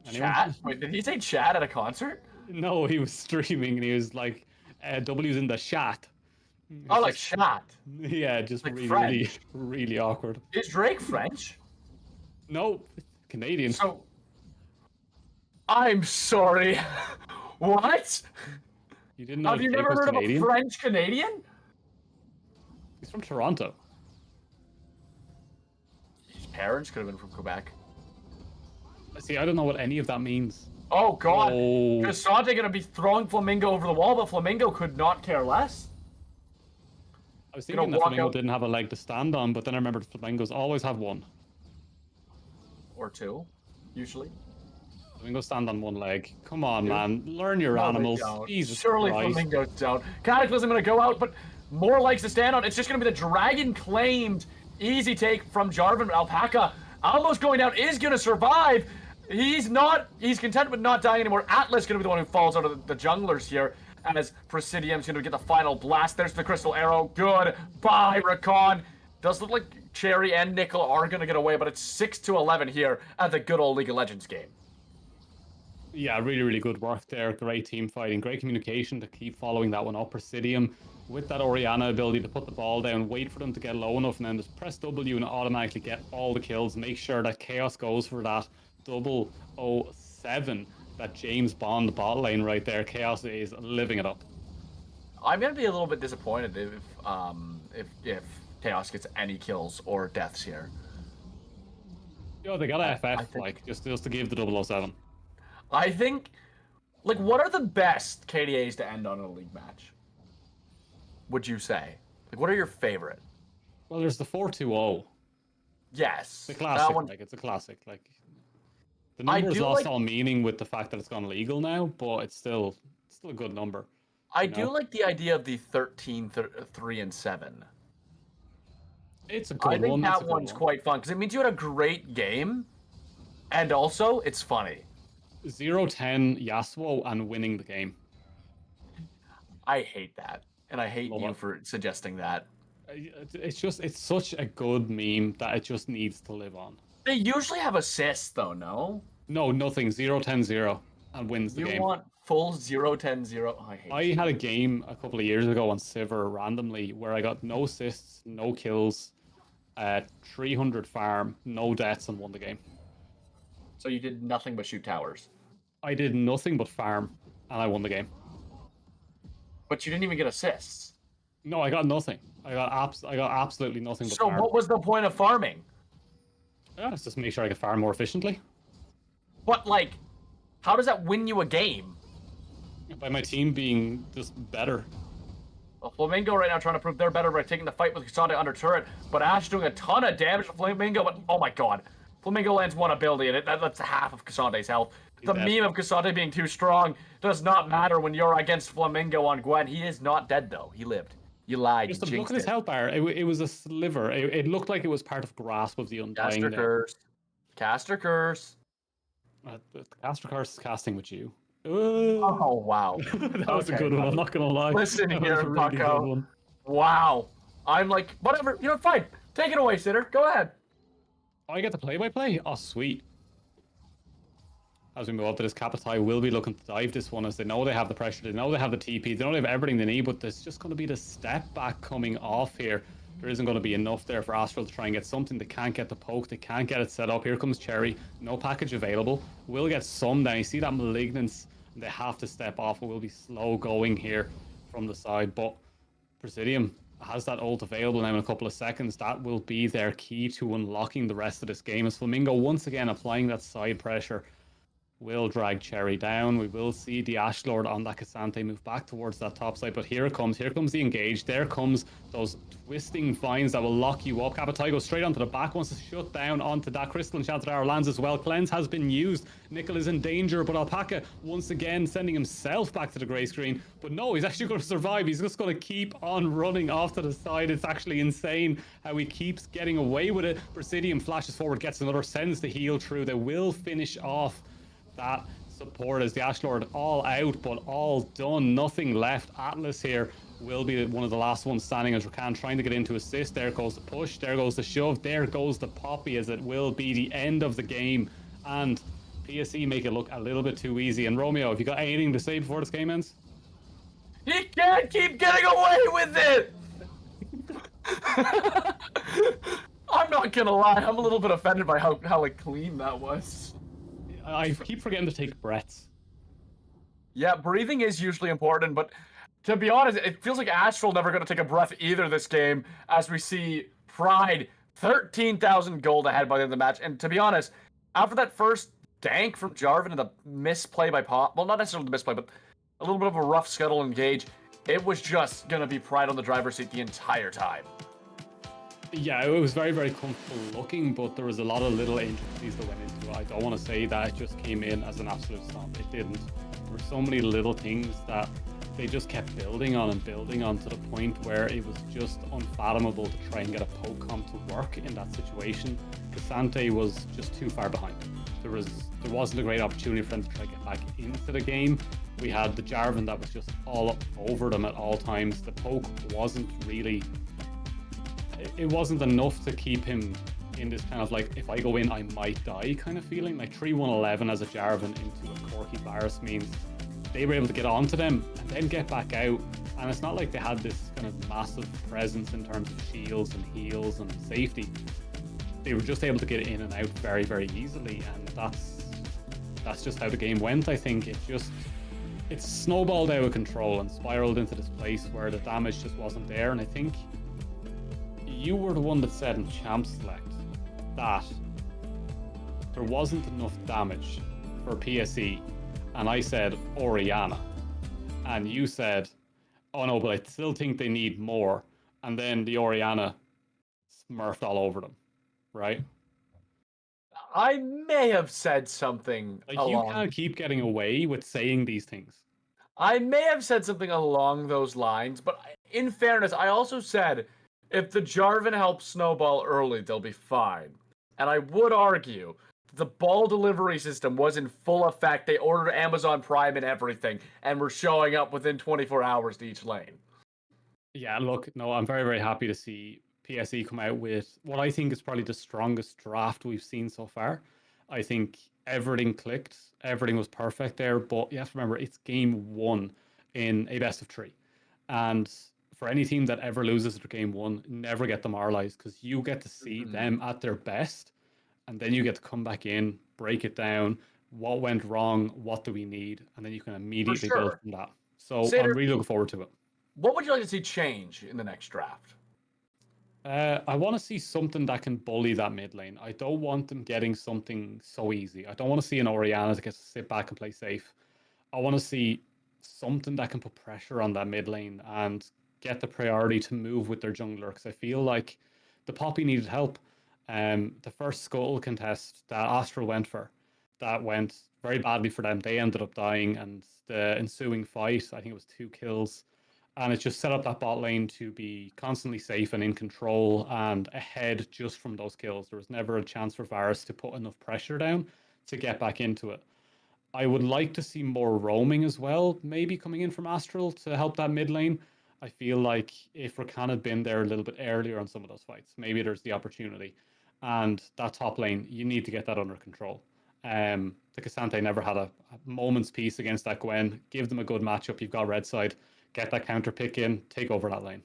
Anyone? Chat? Wait, did he say chat at a concert? No, he was streaming and he was like, W's in the chat. Oh, like chat. Yeah, just like really, French. really, really awkward. Is Drake French? No, Canadian. So, I'm sorry. What? You didn't know Have you Drake never was heard Canadian? of a French Canadian? He's from Toronto. His parents could have been from Quebec. See, I don't know what any of that means. Oh god. Oh. Cassante gonna be throwing Flamingo over the wall, but Flamingo could not care less. I was thinking that walk Flamingo out- didn't have a leg to stand on, but then I remembered Flamingos always have one. or two, usually. Flamingo stand on one leg. Come on, Dude. man. Learn your No, they animals. don't. Jesus Surely Christ. Flamingos don't. Cataclysm going to go out, but more legs to stand on. It's just going to be the dragon claimed easy take from Jarvan. Alpaca almost going down, is going to survive. He's content with not dying anymore. Atlas going to be the one who falls out of the junglers here, as Presidium's going to get the final blast. There's the crystal arrow. Good. Bye, Rakan. Does look like Cherry and Nickel are going to get away, but it's 6-11 here at the good old League of Legends game. Yeah, really, really good work there. Great team fighting, great communication to keep following that one up. Presidium with that Orianna ability to put the ball down, wait for them to get low enough, and then just press W and automatically get all the kills. Make sure that Chaos goes for that 007, that James Bond bot lane right there. Chaos is living it up. I'm gonna be a little bit disappointed if Chaos gets any kills or deaths here. Yo, they got a FF, like just to give the 007. I think, like, what are the best KDAs to end on in a league match? Would you say? Like, what are your favorite? Well, there's the 4-2-0. Yes. The classic, that one. like it's a classic. Like the number's lost all meaning with the fact that it's gone legal now, but it's still a good number. I do like the idea of the 13, 3, and 7. It's a good one. I think that one's quite fun because it means you had a great game, and also it's funny. 0-10 Yasuo and winning the game. I hate that, and I hate you for suggesting that. It's such a good meme that it just needs to live on. They usually have assists, though, no? No, nothing. 0-10-0 and wins the game. You want full 0-10-0? Oh, I hate I had a game a couple of years ago on Sivir randomly where I got no assists, no kills, 300 farm, no deaths, and won the game. So you did nothing but shoot towers? I did nothing but farm, and I won the game. But you didn't even get assists? No, I got nothing. I got absolutely nothing but farm. So what was the point of farming? It's just make sure I can farm more efficiently. But, like, how does that win you a game? By my team being just better. Well, Flamingo right now trying to prove they're better by taking the fight with Cassandra under turret, but Ash doing a ton of damage to Flamingo, but oh my god. Flamingo lands one ability, and that's half of Cassandra's health. The meme of Cassandra being too strong does not matter when you're against Flamingo on Gwen. He is not dead, though. He lived. You lied. Just look at his health bar. It was a sliver. It looked like it was part of Grasp of the Undying. Caster Curse. Caster Curse. The Caster Curse is casting with you. Oh, wow. That was a good one, I'm not going to lie. Listen here, really Bucko. Wow. I'm like, whatever. You know, fine. Take it away, Sitter. Go ahead. Oh, I get the play-by-play? Oh, sweet. As we move up to this, Kapitai will be looking to dive this one as they know they have the pressure, they know they have the TP, they know they have everything they need, but there's just going to be the step back coming off here. There isn't going to be enough there for Astral to try and get something. They can't get the poke, they can't get it set up. Here comes Cherry, no package available. Will get some down. You see that Malignance, they have to step off. It will be slow going here from the side, but Presidium has that ult available now in a couple of seconds. That will be their key to unlocking the rest of this game as Flamingo once again applying that side pressure. Will drag Cherry down. We will see the Ashlord on that Cassante move back towards that top side, but here it comes. Here comes the engage. There comes those twisting vines that will lock you up. Kapitai goes straight onto the back, wants to shut down onto that. Crystal Enchanted Arrow lands as well. Cleanse has been used. Nickel is in danger, but Alpaca once again sending himself back to the grey screen. But no, he's actually going to survive. He's just going to keep on running off to the side. It's actually insane how he keeps getting away with it. Presidium flashes forward, gets another, sends the heal through. They will finish off that support as the Ashlord all out, but all done, nothing left. Atlas here will be one of the last ones standing as Rakan trying to get into assist. There goes the push, there goes the shove, there goes the poppy as it will be the end of the game. And PSE make it look a little bit too easy. And Romeo, have you got anything to say before this game ends? He can't keep getting away with it! I'm not gonna lie, I'm a little bit offended by how like clean that was. I keep forgetting to take breaths. Yeah, breathing is usually important, but to be honest, it feels like Astral never going to take a breath either this game, as we see Pride 13,000 gold ahead by the end of the match. And to be honest, after that first dank from Jarvan and the misplay by Pop, well, not necessarily the misplay, but a little bit of a rough scuttle engage, it was just going to be Pride on the driver's seat the entire time. Yeah, it was very, very comfortable looking, but there was a lot of little intricacies that went into it. I don't want to say that it just came in as an absolute stomp. It didn't. There were so many little things that they just kept building on and building on to the point where it was just unfathomable to try and get a poke comp to work in that situation. Cassante was just too far behind. There wasn't a great opportunity for them to try to get back into the game. We had the Jarvan that was just all up over them at all times. The poke wasn't really... It wasn't enough to keep him in this kind of like, if I go in, I might die kind of feeling. Like 3-1-11 as a Jarvan into a Corki virus means they were able to get onto them and then get back out. And it's not like they had this kind of massive presence in terms of shields and heals and safety. They were just able to get in and out very, very easily. And that's just how the game went. I think it's snowballed out of control and spiraled into this place where the damage just wasn't there. And I think you were the one that said in Champ Select that there wasn't enough damage for PSE, and I said Orianna, and you said, oh no, but I still think they need more, and then the Orianna smurfed all over them, right? I may have said something Like along... You can't keep getting away with saying these things. I may have said something along those lines, but in fairness, I also said, if the Jarvan helps snowball early, they'll be fine. And I would argue the ball delivery system was in full effect. They ordered Amazon Prime and everything, and were showing up within 24 hours to each lane. Yeah, look, no, I'm very, very happy to see PSE come out with what I think is probably the strongest draft we've seen so far. I think everything clicked, everything was perfect there, but you have to remember, it's game one in a best of 3. And for any team that ever loses their game one, never get demoralized, because you get to see them at their best, and then you get to come back in, break it down, what went wrong, what do we need, and then you can immediately build from that. So I'm really looking forward to it. What would you like to see change in the next draft? I want to see something that can bully that mid lane. I don't want them getting something so easy. I don't want to see an Orianna that gets to sit back and play safe. I want to see something that can put pressure on that mid lane and get the priority to move with their jungler, because I feel like the Poppy needed help. The first Scuttle contest that Astral went for, that went very badly for them. They ended up dying, and the ensuing fight, I think it was 2 kills, and it just set up that bot lane to be constantly safe and in control and ahead just from those kills. There was never a chance for Varus to put enough pressure down to get back into it. I would like to see more roaming as well, maybe coming in from Astral to help that mid lane. I feel like if Rakan had been there a little bit earlier on some of those fights, maybe there's the opportunity. And that top lane, you need to get that under control. The Cassante never had a moment's peace against that Gwen. Give them a good matchup. You've got red side. Get that counter pick in. Take over that lane.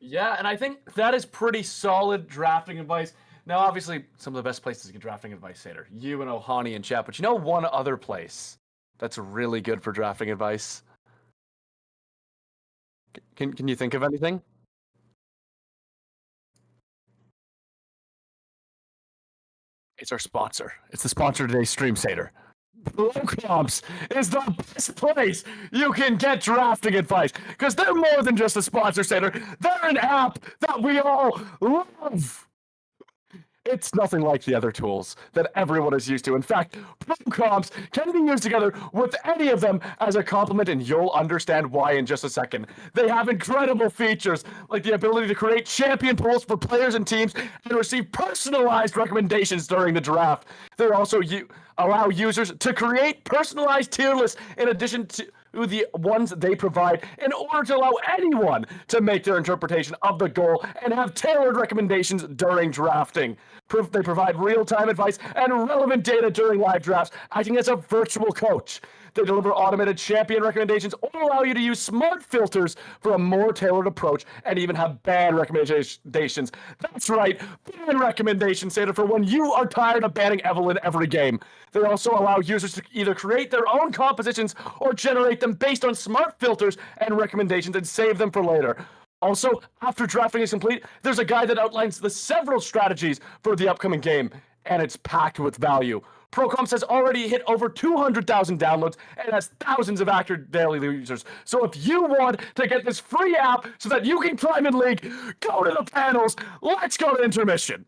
Yeah, and I think that is pretty solid drafting advice. Now, obviously, some of the best places to get drafting advice, Sater. You and Ohani and chat. But you know one other place that's really good for drafting advice? Can you think of anything? It's our sponsor. It's the sponsor of today's stream, Sater. Pro Comps is the best place you can get drafting advice, because they're more than just a sponsor, Sater. They're an app that we all love. It's nothing like the other tools that everyone is used to. In fact, Pro Comps can be used together with any of them as a complement, and you'll understand why in just a second. They have incredible features, like the ability to create champion pools for players and teams and receive personalized recommendations during the draft. They also allow users to create personalized tier lists in addition to the ones they provide, in order to allow anyone to make their interpretation of the goal and have tailored recommendations during drafting. They provide real-time advice and relevant data during live drafts, acting as a virtual coach. They deliver automated champion recommendations or allow you to use smart filters for a more tailored approach, and even have ban recommendations. That's right, ban recommendations, Santa, for when you are tired of banning Evelynn every game. They also allow users to either create their own compositions or generate them based on smart filters and recommendations and save them for later. Also, after drafting is complete, there's a guide that outlines the several strategies for the upcoming game, and it's packed with value. Procomps has already hit over 200,000 downloads and has thousands of active daily users. So if you want to get this free app so that you can climb in League, go to the panels. Let's go to intermission.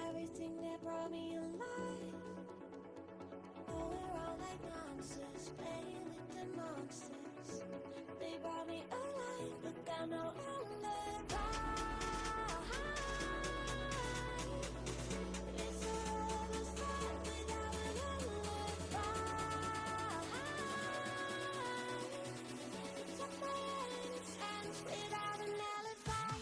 Everything that brought me alive. Oh, we're all like monsters, playing with the monsters. They brought me alive, but got no alibi. It's a lover's fight without an alibi. Took my hands without an alibi.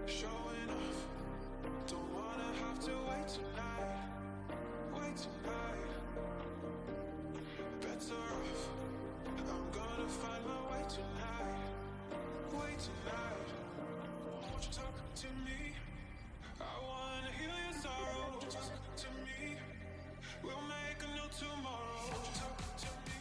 Showing off, don't wanna have to wait tonight, wait tonight. Better off, I'm gonna find my way tonight, way tonight. Won't you talk to me? I wanna heal your sorrow. Won't you talk to me? We'll make a new tomorrow. Won't you talk to me?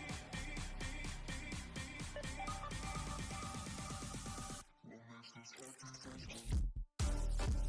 We'll make this happen.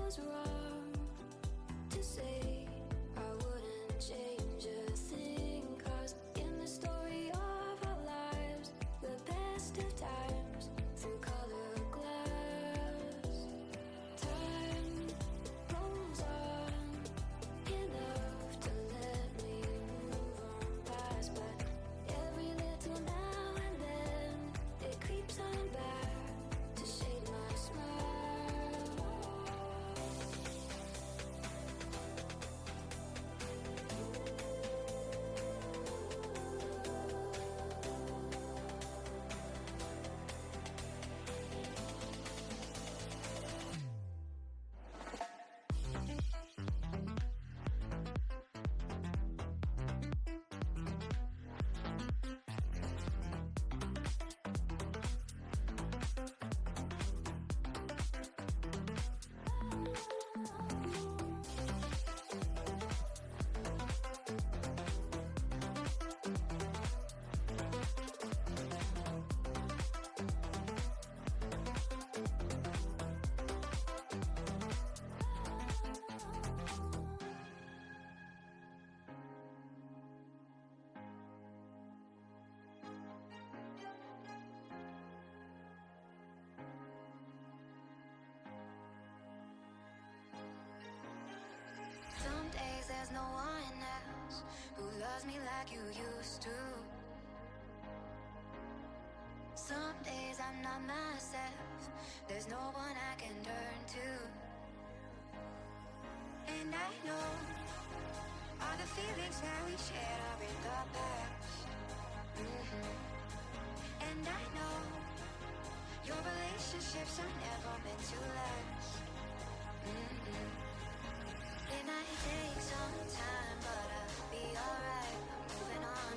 was wrong to say I wouldn't change a thing, 'cause in the story of our lives, the best of times through colored glass. Time rolls on enough to let me move on past, but every little now and then it creeps on back to shade my smile. Some days there's no one else who loves me like you used to. Some days I'm not myself, there's no one I can turn to. And I know all the feelings that we shared are in the past. And I know your relationships are never meant to last. It might take some time, but I'll be alright. I'm moving on,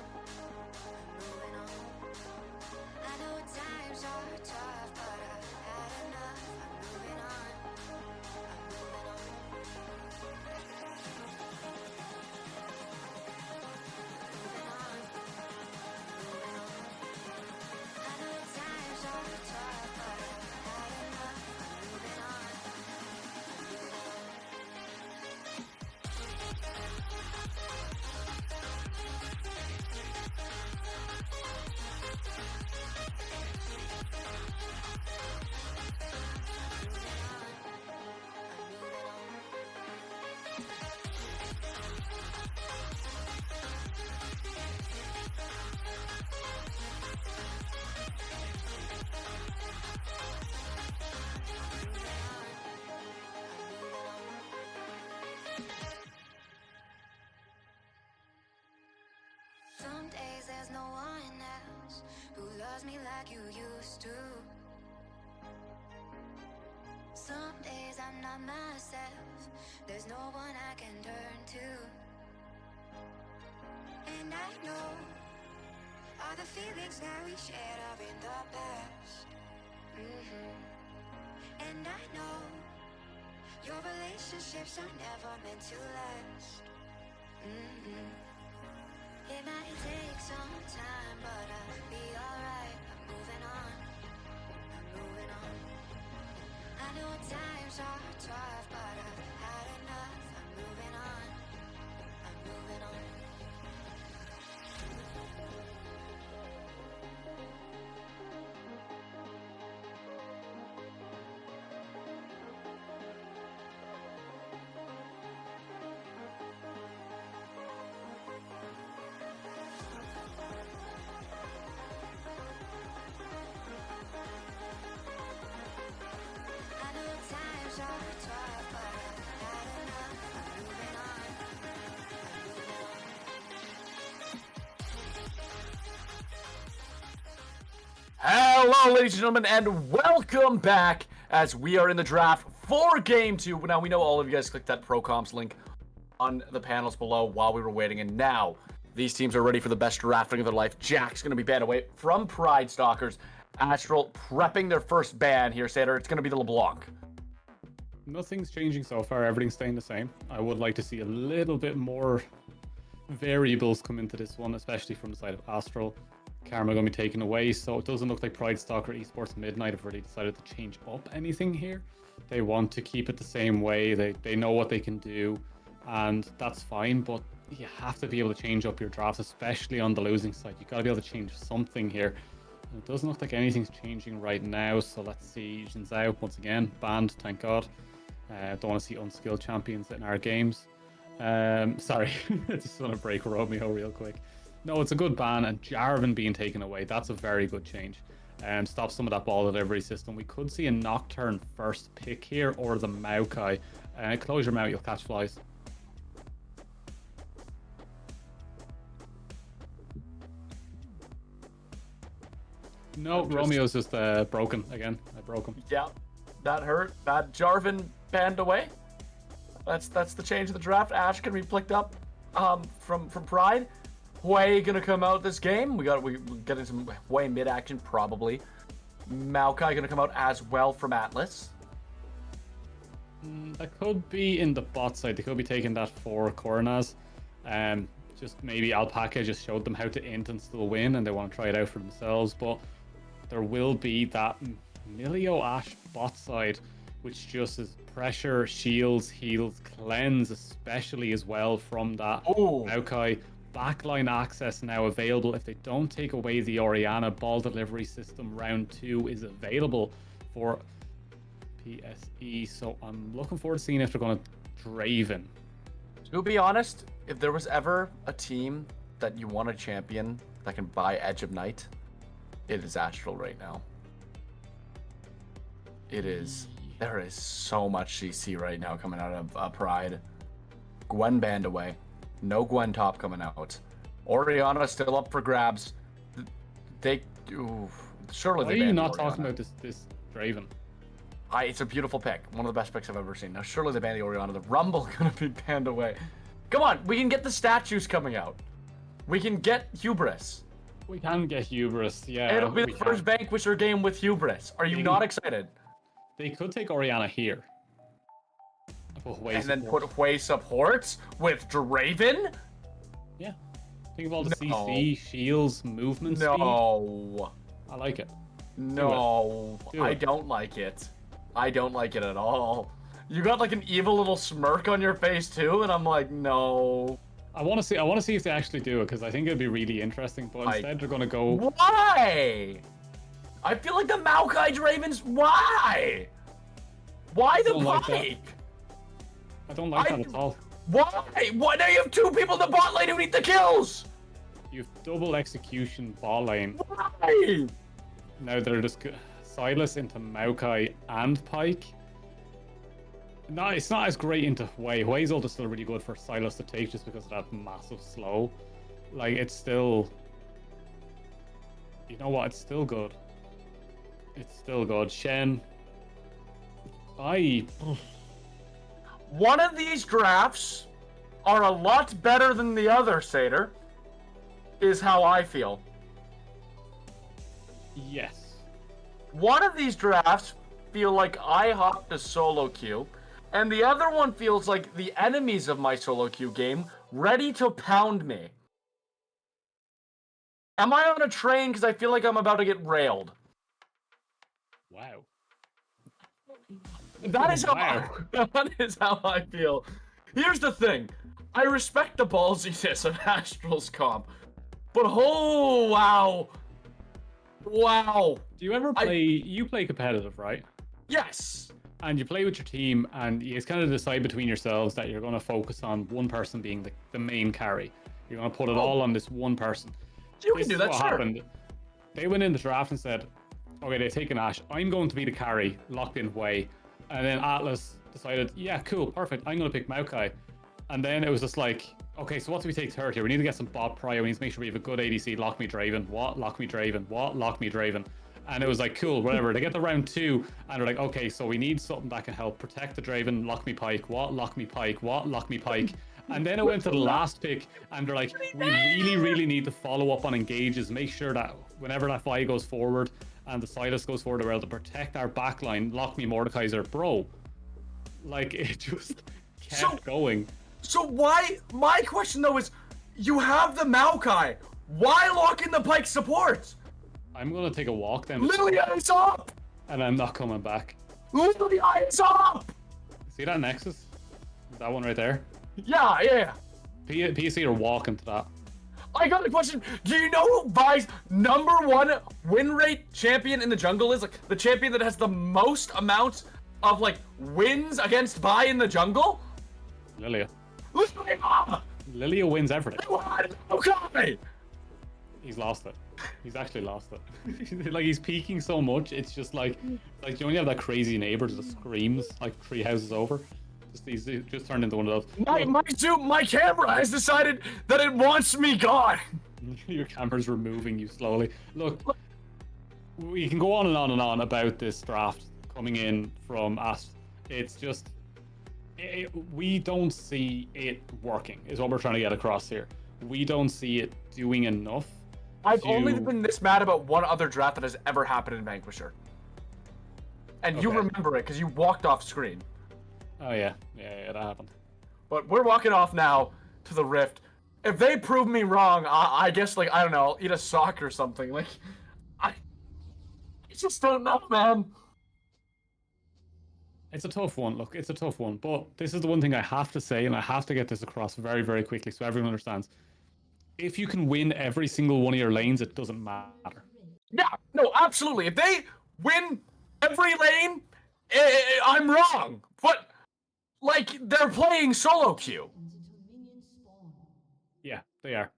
moving on. I know times are tough, but I've had enough. I'm moving on, I'm moving on. Moving on, moving on. I know times are tough, but I've had enough. I'm moving on, I'm moving on. Some days there's no one else who loves me like you used to. Some days I'm not myself, there's no one I can turn to. And I know all the feelings that we shared are in the past. And I know your relationships are never meant to last. It might take some time, but I'll be alright. I'm moving on, I'm moving on. I know times are tough, but I've had enough. I'm moving on, I'm moving on. I know times are tough, but I've had enough. I'm moving on, I'm moving on. Hello, ladies and gentlemen, and welcome back as we are in the draft for Game 2. Now, we know all of you guys clicked that Pro Comps link on the panels below while we were waiting, and now these teams are ready for the best drafting of their life. Jack's going to be banned away from Pride Stalkers. Astral prepping their first ban here, Sater. It's going to be the LeBlanc. Nothing's changing so far. Everything's staying the same. I would like to see a little bit more variables come into this one, especially from the side of Astral. Karma going to be taken away, so it doesn't look like Pride, Stalker, Esports, Midnight have really decided to change up anything here. They want to keep it the same way. They know what they can do, and that's fine, but you have to be able to change up your drafts, especially on the losing side. You got to be able to change something here. And it doesn't look like anything's changing right now, so let's see. Jin Zhao, once again, banned, thank God. Don't want to see unskilled champions in our games. Sorry, I just want to break Romeo real quick. No, it's a good ban, and Jarvan being taken away, that's a very good change. Stop some of that ball delivery system. We could see a Nocturne first pick here, or the Maokai. Close your mouth, you'll catch flies. No, Romeo's just broken again. I broke him. Yeah, that hurt. That Jarvan banned away. That's the change of the draft. Ashe can be picked up from Pride. Hui gonna come out this game. We're getting some Hui mid action probably. Maokai gonna come out as well from Atlas. That could be in the bot side. They could be taking that for Coronaz. Just maybe Alpaca just showed them how to int and still win, and they want to try it out for themselves. But there will be that Milio Ashe bot side, which just is pressure, shields, heals, cleanse, especially as well from that Maokai. Backline access now available. If they don't take away the Orianna, ball delivery system round 2 is available for PSE. So I'm looking forward to seeing if they're going to Draven. To be honest, if there was ever a team that you want to champion that can buy Edge of Night, it is Astral right now. It is. There is so much CC right now coming out of Pride. Gwen banned away. No Gwen top coming out. Orianna still up for grabs. Surely Why are you not talking about this Draven? It's a beautiful pick. One of the best picks I've ever seen. Now surely they ban the Orianna. The Rumble gonna be banned away. Come on, we can get the statues coming out. We can get Hubris. We can get Hubris, yeah. It'll be the first Vanquisher game with Hubris. Are you not excited? They could take Orianna here. And then put Hui supports with Draven? Yeah. Think of all the CC, shields, movement speed. No. I like it. No. I don't like it. I don't like it at all. You got like an evil little smirk on your face too, and I'm like, no. I want to see if they actually do it, because I think it'd be really interesting, but instead they're going to go... Why? I feel like the Maokai Dravens... Why? Why the Pike? I don't like that at all. Why? Why? Now you have two people in the bot lane who need the kills! You have double execution bot lane. Why? Now they're just Silas into Maokai and Pike. No, it's not as great into Hui. Hui's ult is still really good for Silas to take just because of that massive slow. Like, it's still... You know what? It's still good. It's still good. Shen... One of these drafts are a lot better than the other, Satyr, is how I feel. Yes. One of these drafts feel like I hopped a solo queue, and the other one feels like the enemies of my solo queue game ready to pound me. Am I on a train because I feel like I'm about to get railed? Wow. That is how I feel. Here's the thing. I respect the ballsiness of Astral's comp, but oh, wow. Wow. Do you ever play... You play competitive, right? Yes. And you play with your team, and you kind of decide between yourselves that you're going to focus on one person being the main carry. You're going to put it all on this one person. You can do that, sure. Happened. They went in the draft and said, okay, they've taken Ashe. I'm going to be the carry, locked in way. And then Atlas decided, yeah, cool, perfect. I'm going to pick Maokai. And then it was just like, okay, so what do we take third here? We need to get some bot prio. We need to make sure we have a good ADC. Lock me Draven. What? Lock me Draven. What? Lock me Draven. And it was like, cool, whatever. They get the round 2, and they're like, okay, so we need something that can help protect the Draven. Lock me Pike. What? Lock me Pike. What? Lock me Pike. And then it went to the last pick, and they're like, we really, really need to follow up on engages. Make sure that whenever that Vi goes forward and the Silas goes forward, we're able to protect our backline. Lock me Mordekaiser. Bro, like, it just kept going. So why? My question though is, you have the Maokai. Why lock in the Pyke support? I'm gonna take a walk then. Lilia is up! And I'm not coming back. Lilia is up! See that Nexus? That one right there? Yeah. PC are walking to that. I got a question. Do you know who Vi's #1 win rate champion in the jungle is? Like, the champion that has the most amount of, like, wins against Vi in the jungle? Lilia. Lilia! Lilia wins everything. Okay! He's lost it. He's actually lost it. Like, he's peaking so much, it's just like you only have that crazy neighbor that screams like 3 houses over. He's just turned into one of those. My camera has decided that it wants me gone. Your camera's removing you slowly. Look, we can go on and on and on about this draft coming in from us. It's just, we don't see it working, is what we're trying to get across here. We don't see it doing enough. I've only been this mad about one other draft that has ever happened in Vanquisher. And you remember it because you walked off screen. Oh yeah, that happened. But we're walking off now to the Rift. If they prove me wrong, I guess, like, I don't know, eat a sock or something. Like, I just don't know, man. It's a tough one. Look, it's a tough one. But this is the one thing I have to say, and I have to get this across very, very quickly so everyone understands. If you can win every single one of your lanes, it doesn't matter. Yeah, no, absolutely. If they win every lane, I'm wrong. But, like, they're playing solo queue. Yeah, they are.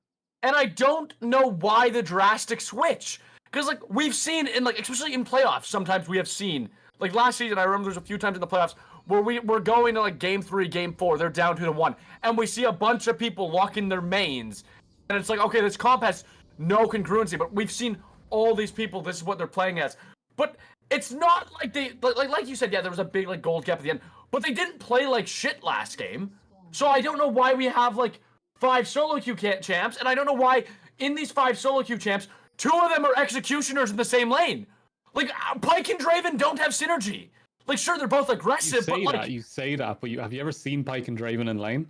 And I don't know why the drastic switch. Because, like, we've seen in, like, especially in playoffs, sometimes we have seen, like, last season, I remember there's a few times in the playoffs where we're going to, like, game 3, game 4, they're down 2-1, and we see a bunch of people locking their mains, and it's like, okay, this comp has no congruency, but we've seen all these people, this is what they're playing as. But it's not like they, like you said, yeah, there was a big, like, gold gap at the end, but they didn't play like shit last game. So I don't know why we have, like, 5 solo queue champs, and I don't know why in these 5 solo queue champs, 2 of them are executioners in the same lane. Like, Pyke and Draven don't have synergy. Like, sure, they're both aggressive, but, like... You say that, but have you ever seen Pyke and Draven in lane?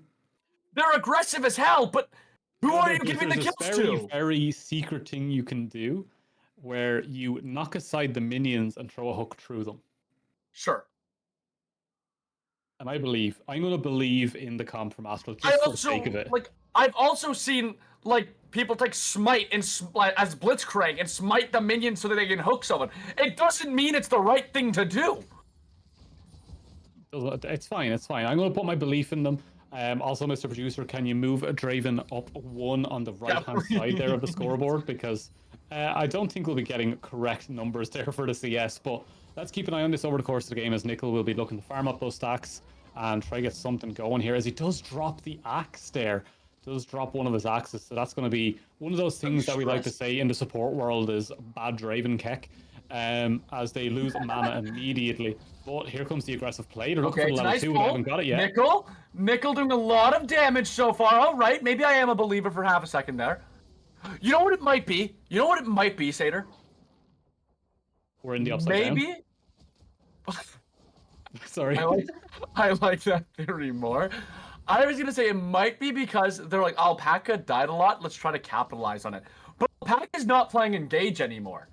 They're aggressive as hell, but who are you giving the kills to? There's a very secret thing you can do where you knock aside the minions and throw a hook through them. Sure. And I'm going to believe in the comp from Astral just for the sake of it. Like, I've also seen, like, people take Smite and as Blitzcrank and smite the minions so that they can hook someone. It doesn't mean it's the right thing to do. It's fine. I'm going to put my belief in them. Also, Mr. Producer, can you move a Draven up 1 on the right-hand side there of the scoreboard? Because I don't think we'll be getting correct numbers there for the CS, but let's keep an eye on this over the course of the game as Nickel will be looking to farm up those stacks and try to get something going here as he does drop the axe there. Does drop one of his axes, so that's going to be one of those things that we like to say in the support world is bad Draven Keck, as they lose mana immediately. But here comes the aggressive play. They're looking for the level 2, they haven't got it yet. Nickel doing a lot of damage so far. All right, maybe I am a believer for half a second there. You know what it might be? Satyr? We're in the upside down. Maybe? Sorry. I like that theory more. I was going to say it might be because they're like, Alpaca died a lot, let's try to capitalize on it. But Alpaca's not playing Engage anymore.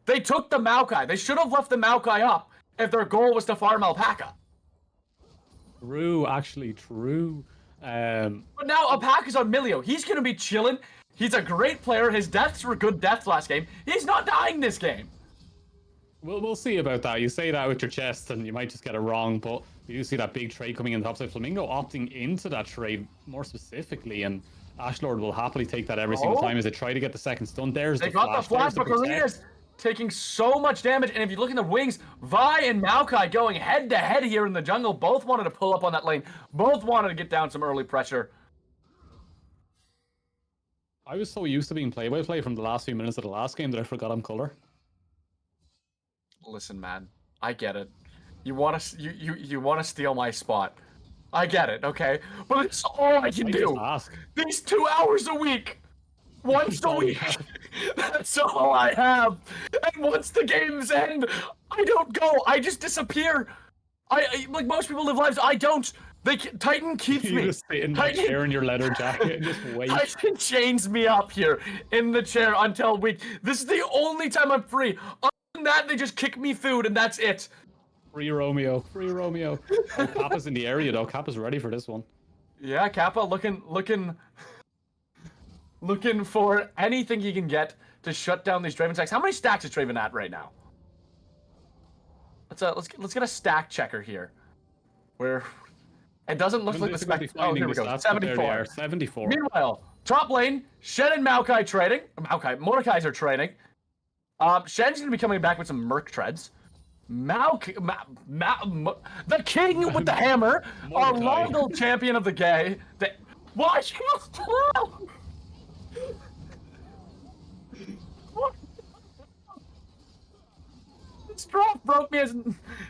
They took the Maokai. They should have left the Maokai up if their goal was to farm Alpaca. True, actually, true. But now Alpaca's on Milio. He's going to be chilling. He's a great player. His deaths were good deaths last game. He's not dying this game. We'll see about that. You say that with your chest and you might just get it wrong, but we do see that big trade coming in the topside. Flamingo opting into that trade more specifically, and Ashlord will happily take that every single time as they try to get the second stun. There's they got the flash, but Karina's taking so much damage, and if you look in the wings, Vi and Maokai going head-to-head here in the jungle. Both wanted to pull up on that lane. Both wanted to get down some early pressure. I was so used to being play-by-play from the last few minutes of the last game that I forgot I'm color. Listen, man, I get it. You want to steal my spot. I get it, okay? But it's all I can do. These 2 hours a week. Once a week. That's all I have. And once the games end, I don't go. I just disappear. I like most people live lives. I don't. Titan keeps You me. just sit in that chair in your leather jacket and just wait. Titan chains me up here in the chair until week. This is the only time I'm free. Other than that, they just kick me food and that's it. Free Romeo. Free Romeo. Oh, Kappa's in the area though. Kappa's ready for this one. Yeah, Kappa looking for anything he can get to shut down these Draven stacks. How many stacks is Draven at right now? Let's get a stack checker here. Where it doesn't look like the spec. Oh, here we go. 74. 74. Meanwhile, top lane, Shen and Maokai trading. Mordekaiser are trading. Shen's gonna be coming back with some Merc treads. The king with the hammer, our Mordecai. local champion of the gay. Why? What? This drop broke me as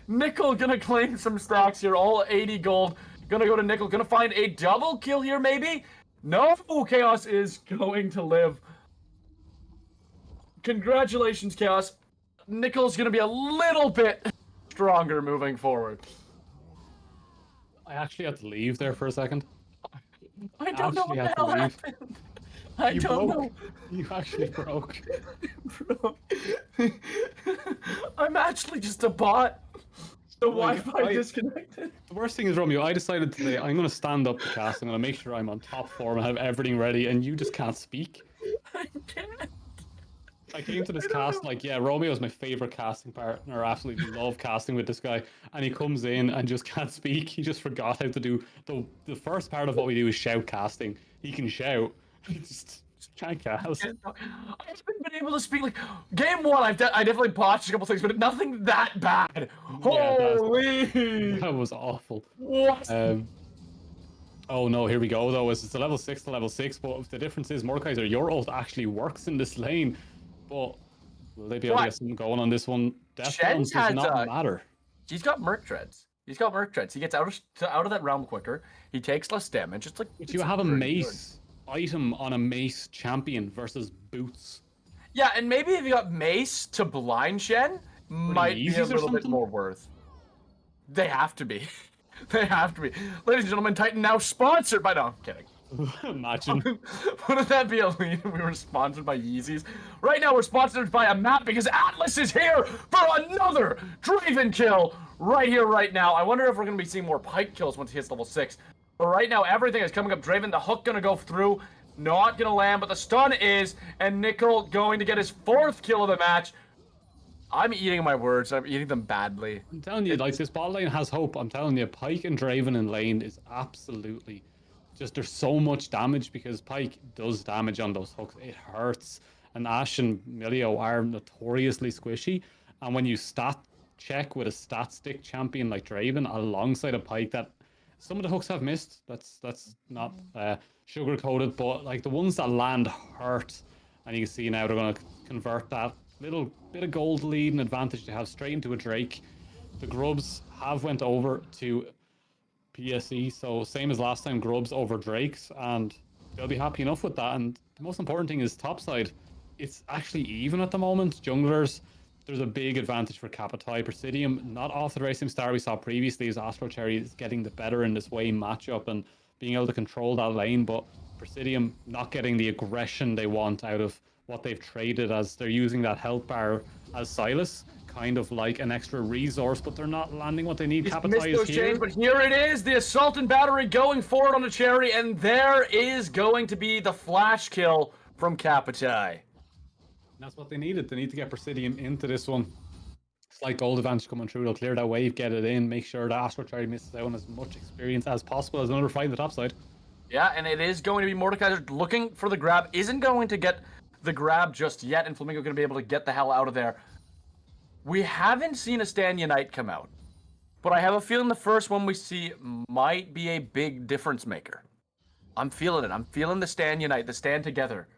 Nickel gonna claim some stacks here, all 80 gold. Gonna go to Nickel, gonna find a double kill here maybe? No, Chaos is going to live. Congratulations, Chaos. Nickel's gonna be a little bit stronger moving forward. I actually had to leave there for a second. I don't know what actually the had to hell leave. happened. I You don't broke. know. You actually broke. Bro. I'm actually just a bot. The Like, Wi-Fi disconnected. The worst thing is, Romeo, I decided today I'm going to stand up the cast. I'm going to make sure I'm on top form and have everything ready, and you just can't speak. I can't. I came to this cast like, yeah, Romeo's my favorite casting partner. I absolutely love casting with this guy. And he comes in and just can't speak. He just forgot how to do the first part of what we do is shout casting. He can shout. He just can't cast. I haven't been able to speak. Like game one, I definitely botched a couple things, but nothing that bad. Holy! That was awful. What? Oh no, here we go though. It's a level 6 to level 6, but the difference is Mordekaiser, your ult actually works in this lane. But will they be able to get something going on this one? Death Shen's does not matter. He's got Merc treads. He gets out of that realm quicker. He takes less damage. It's like. But you have a mace item on a mace champion versus boots. Yeah, and maybe if you got mace to blind Shen, might be a little bit more worth. They have to be. They have to be. Ladies and gentlemen, Titan now sponsored by. No, I'm kidding. Imagine. Wouldn't that be a lead if we were sponsored by Yeezys? Right now we're sponsored by a map because Atlas is here for another Draven kill right here, right now. I wonder if we're going to be seeing more Pike kills once he hits level 6. But right now everything is coming up Draven. The hook going to go through. Not going to land, but the stun is. And Nickel going to get his 4th kill of the match. I'm eating my words. I'm eating them badly. I'm telling you, like, this bot lane has hope. I'm telling you, Pike and Draven in lane is absolutely just, there's so much damage because Pike does damage on those hooks. It hurts. And Ashe and Milio are notoriously squishy. And when you stat check with a stat stick champion like Draven alongside a Pike, that some of the hooks have missed. That's not sugar coated, but like the ones that land hurt. And you can see now they're going to convert that little bit of gold lead and advantage they have straight into a Drake. The Grubs have went over to PSE, so same as last time, Grubs over Drakes, and they'll be happy enough with that. And the most important thing is topside. It's actually even at the moment. Junglers, there's a big advantage for Kapatai. Presidium, not off the racing star we saw previously, as Astral Cherry is getting the better in this way matchup and being able to control that lane, but Presidium not getting the aggression they want out of what they've traded, as they're using that health bar as Silas, kind of like an extra resource, but they're not landing what they need. Kapatai is here. But here it is, the Assault and Battery going forward on the Cherry, and there is going to be the flash kill from Kapatai. That's what they needed. They need to get Presidium into this one. Slight gold advantage coming through. They'll clear that wave, get it in, make sure that Astral Cherry misses out on as much experience as possible as another fight in the top side. Yeah, and it is going to be Mordecai looking for the grab. Isn't going to get the grab just yet, and Flamingo going to be able to get the hell out of there. We haven't seen a Stand Unite come out, but I have a feeling the first one we see might be a big difference maker. I'm feeling it. I'm feeling the Stand Unite, the stand together.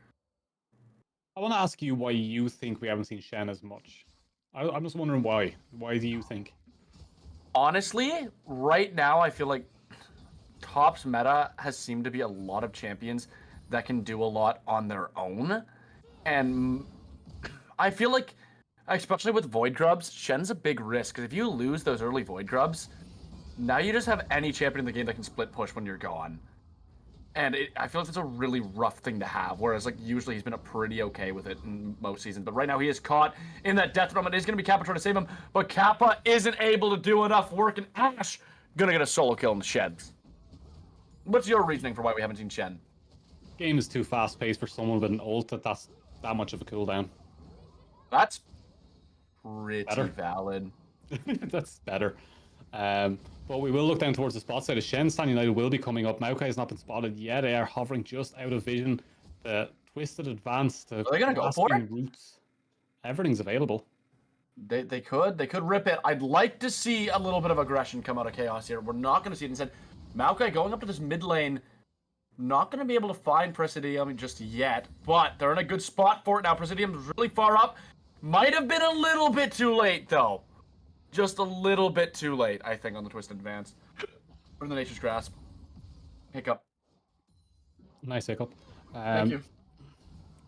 I want to ask you why you think we haven't seen Shen as much. I'm just wondering why. Why do you think? Honestly, right now I feel like Top's meta has seemed to be a lot of champions that can do a lot on their own. And I feel like, especially with Void Grubs, Shen's a big risk. Because if you lose those early Void Grubs, Now you just have any champion in the game that can split push when you're gone. And I feel like it's a really rough thing to have, whereas like usually he's been pretty okay with it in most seasons. But right now he is caught in that death realm, and it's going to be Kappa trying to save him. But Kappa isn't able to do enough work, and Ash gonna get a solo kill in the sheds. What's your reasoning for why we haven't seen Shen? Game is too fast paced for someone with an ult that's that much of a cooldown. That's pretty Better. valid. That's better. But we will look down towards the spot side. Shen Stan United will be coming up. Maokai has not been spotted yet. They are hovering just out of vision. The twisted advance to Are they gonna go for it? routes. Everything's available. They could rip it. I'd like to see a little bit of aggression come out of Chaos here. We're not going to see it. Instead, Maokai going up to this mid lane, not going to be able to find Presidium just yet, but they're in a good spot for it now. Presidium's really far up. Might have been a little bit too late, though. Just a little bit too late, I think, on the Twisted Advance. Or in the Nature's Grasp. Hiccup. Nice hiccup. Thank you.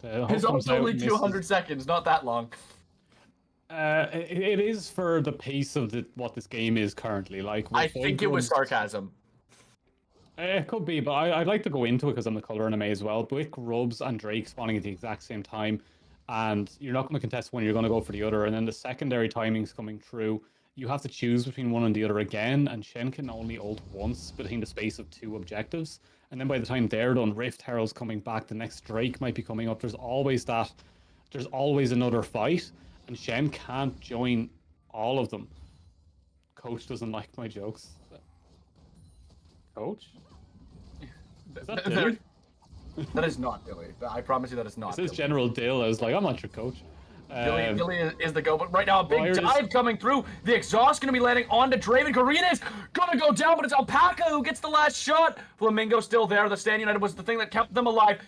The It's hook comes out, only misses. 200 seconds, not that long. It is for the pace of what this game is currently. Like, I with think both it was grubs- sarcasm. It could be, but I'd like to go into it because I'm the color anime as well. With Grubs and Drake spawning at the exact same time, and you're not going to contest one, you're going to go for the other, and then the secondary timings coming through, you have to choose between one and the other again, and Shen can only ult once between the space of 2 objectives, and then by the time they're done, Rift Herald's coming back, the next Drake might be coming up. There's always another fight, and Shen can't join all of them. Coach doesn't like my jokes. Coach? Is that Dilly? That is not Dilly. I promise you that is not This is Dilly. General Dill. I was like, I'm not your coach. Dilly is the go, but right now a big Fire is- dive coming through. The exhaust going to be landing onto Draven. Karina's going to go down, but it's Alpaca who gets the last shot. Flamingo still there. The Stand United was the thing that kept them alive.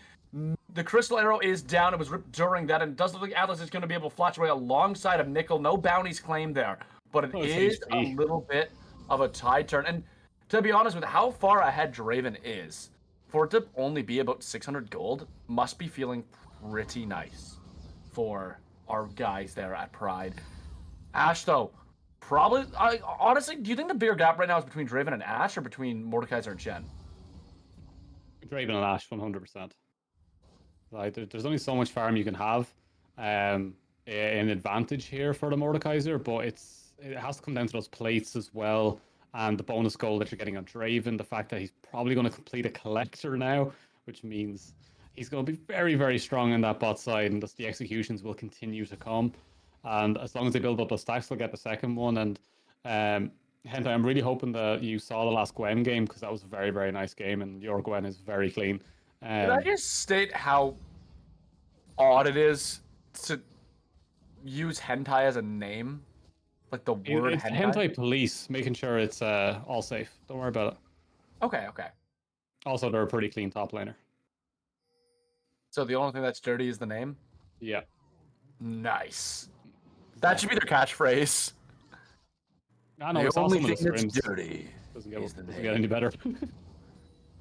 The Crystal Arrow is down. It was ripped during that, and it does look like Atlas is going to be able to flash away alongside of Nickel. No bounties claimed there, but it is a HP. little bit of a tide turn. And to be honest with how far ahead Draven is, for it to only be about 600 gold, must be feeling pretty nice for our guys there at Pride. Ash, though, probably, honestly, do you think the bigger gap right now is between Draven and Ash or between Mordekaiser and Shen? Draven and Ash, 100%. Like, there's only so much farm you can have. An advantage here for the Mordekaiser, but it has to come down to those plates as well, and the bonus goal that you're getting on Draven, the fact that he's probably going to complete a collector now, which means he's going to be very, very strong in that bot side, and the executions will continue to come. And as long as they build up those stacks, they'll get the second one. And Hentai, I'm really hoping that you saw the last Gwen game, because that was a very, very nice game, and your Gwen is very clean. Can I just state how odd it is to use hentai as a name? Like the word It's hentai? Hentai Police, making sure it's all safe. Don't worry about it. Okay. Also, they're a pretty clean top laner. So the only thing that's dirty is the name? Yeah. Nice. That should be their catchphrase. I know, The it's only awesome in thing the that's scrims. dirty Doesn't is the get name. any better.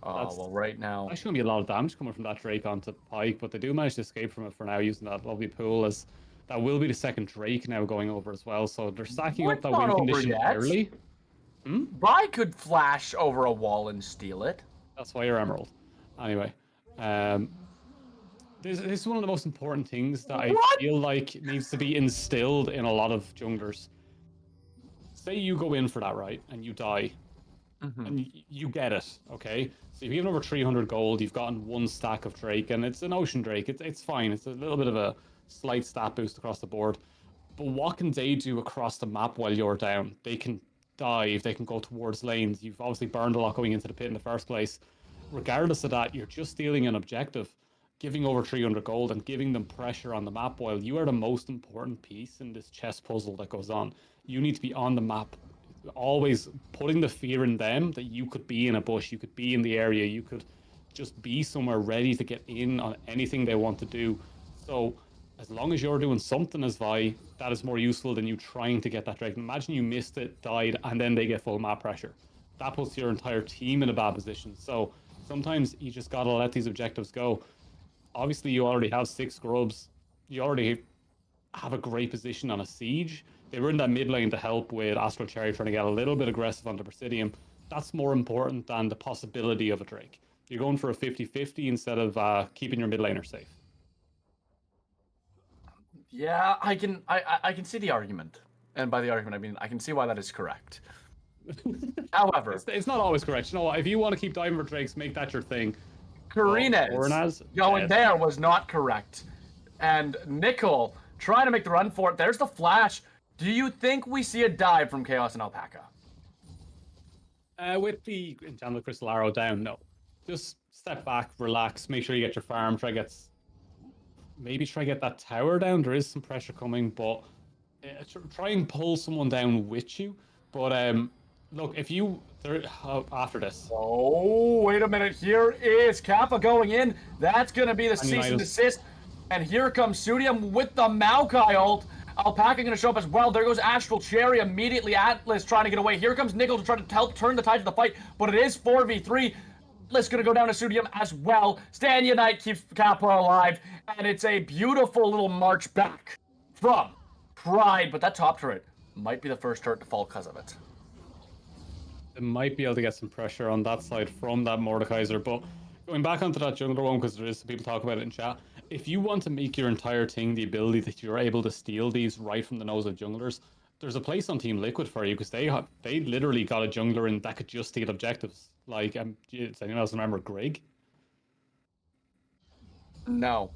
Oh, That's- well, right now. Actually, going to be a lot of damage coming from that Drake onto Pike, but they do manage to escape from it for now using that lovely pool. As that will be the second Drake now going over as well. So they're stacking up It's that not win over condition yet. early. I could flash over a wall and steal it. That's why you're Emerald. Anyway, this is one of the most important things that I What? feel like needs to be instilled in a lot of junglers. Say you go in for that, right, and you die, and you get it, okay? So if you have over 300 gold, you've gotten 1 stack of Drake, and it's an Ocean Drake. It's fine. It's a little bit of a slight stat boost across the board. But what can they do across the map while you're down? They can dive. They can go towards lanes. You've obviously burned a lot going into the pit in the first place. Regardless of that, you're just stealing an objective, giving over 300 gold and giving them pressure on the map while you are the most important piece in this chess puzzle that goes on. You need to be on the map, always putting the fear in them that you could be in a bush, you could be in the area, you could just be somewhere ready to get in on anything they want to do. So as long as you're doing something as Vi, that is more useful than you trying to get that Drake. Imagine you missed it, died, and then they get full map pressure. That puts your entire team in a bad position. So sometimes you just gotta let these objectives go. Obviously, you already have 6 grubs. You already have a great position on a siege. they were in that mid lane to help with Astral Cherry trying to get a little bit aggressive on the Presidium. That's more important than the possibility of a Drake. You're going for a 50-50 instead of keeping your mid laner safe. Yeah, I can see the argument. And by the argument, I mean I can see why that is correct. However, It's not always correct. You know what? If you want to keep diving for Drakes, make that your thing. Karina's going there was not correct. And Nickel trying to make the run for it. There's the flash. Do you think we see a dive from Chaos and Alpaca? With the Enchanted Crystal Arrow down, no. Just step back, relax, make sure you get your farm, maybe try to get that tower down. There is some pressure coming, but try and pull someone down with you. But look, if you after this. Oh, wait a minute. Here is Kappa going in. That's going to be the cease and desist. And here comes Sudium with the Maokai ult. Alpaca going to show up as well. There goes Astral Cherry immediately. Atlas trying to get away. Here comes Nickel to try to help turn the tide of the fight. But it is 4v3. Atlas going to go down to Sudium as well. Stand Unite keeps Kappa alive. And it's a beautiful little march back from Pride. But that top turret might be the first turret to fall because of it. They might be able to get some pressure on that side from that Mordekaiser. But going back onto that jungler one, because there is some people talking about it in chat, if you want to make your entire thing the ability that you're able to steal these right from the nose of junglers, there's a place on Team Liquid for you, because they literally got a jungler in that could just steal objectives. Like, does anyone else remember Greg? No.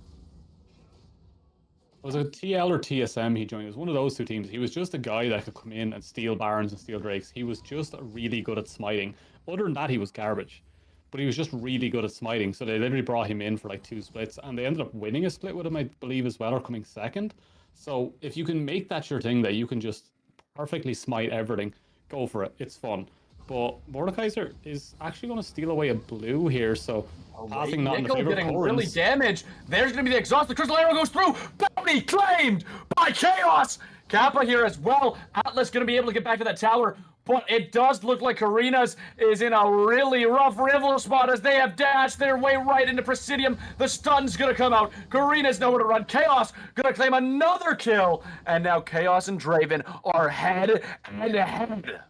Was it TL or TSM he joined? It was one of those two teams. He was just a guy that could come in and steal Barons and steal Drakes. He was just really good at smiting. Other than that, he was garbage. But he was just really good at smiting. So they literally brought him in for like 2 splits. And they ended up winning a split with him, I believe, as well, or coming second. So if you can make that your thing, that you can just perfectly smite everything, go for it. It's fun. But Mordekaiser is actually going to steal away a blue here, so passing not in the favor of getting Corins. really damaged. There's going to be the exhaust. The Crystal Arrow goes through. Bounty claimed by Chaos. Kappa here as well. Atlas going to be able to get back to that tower, but it does look like Karina's is in a really rough rival spot as they have dashed their way right into Presidium. The stun's going to come out. Karina's nowhere to run. Chaos going to claim another kill, and now Chaos and Draven are head and head.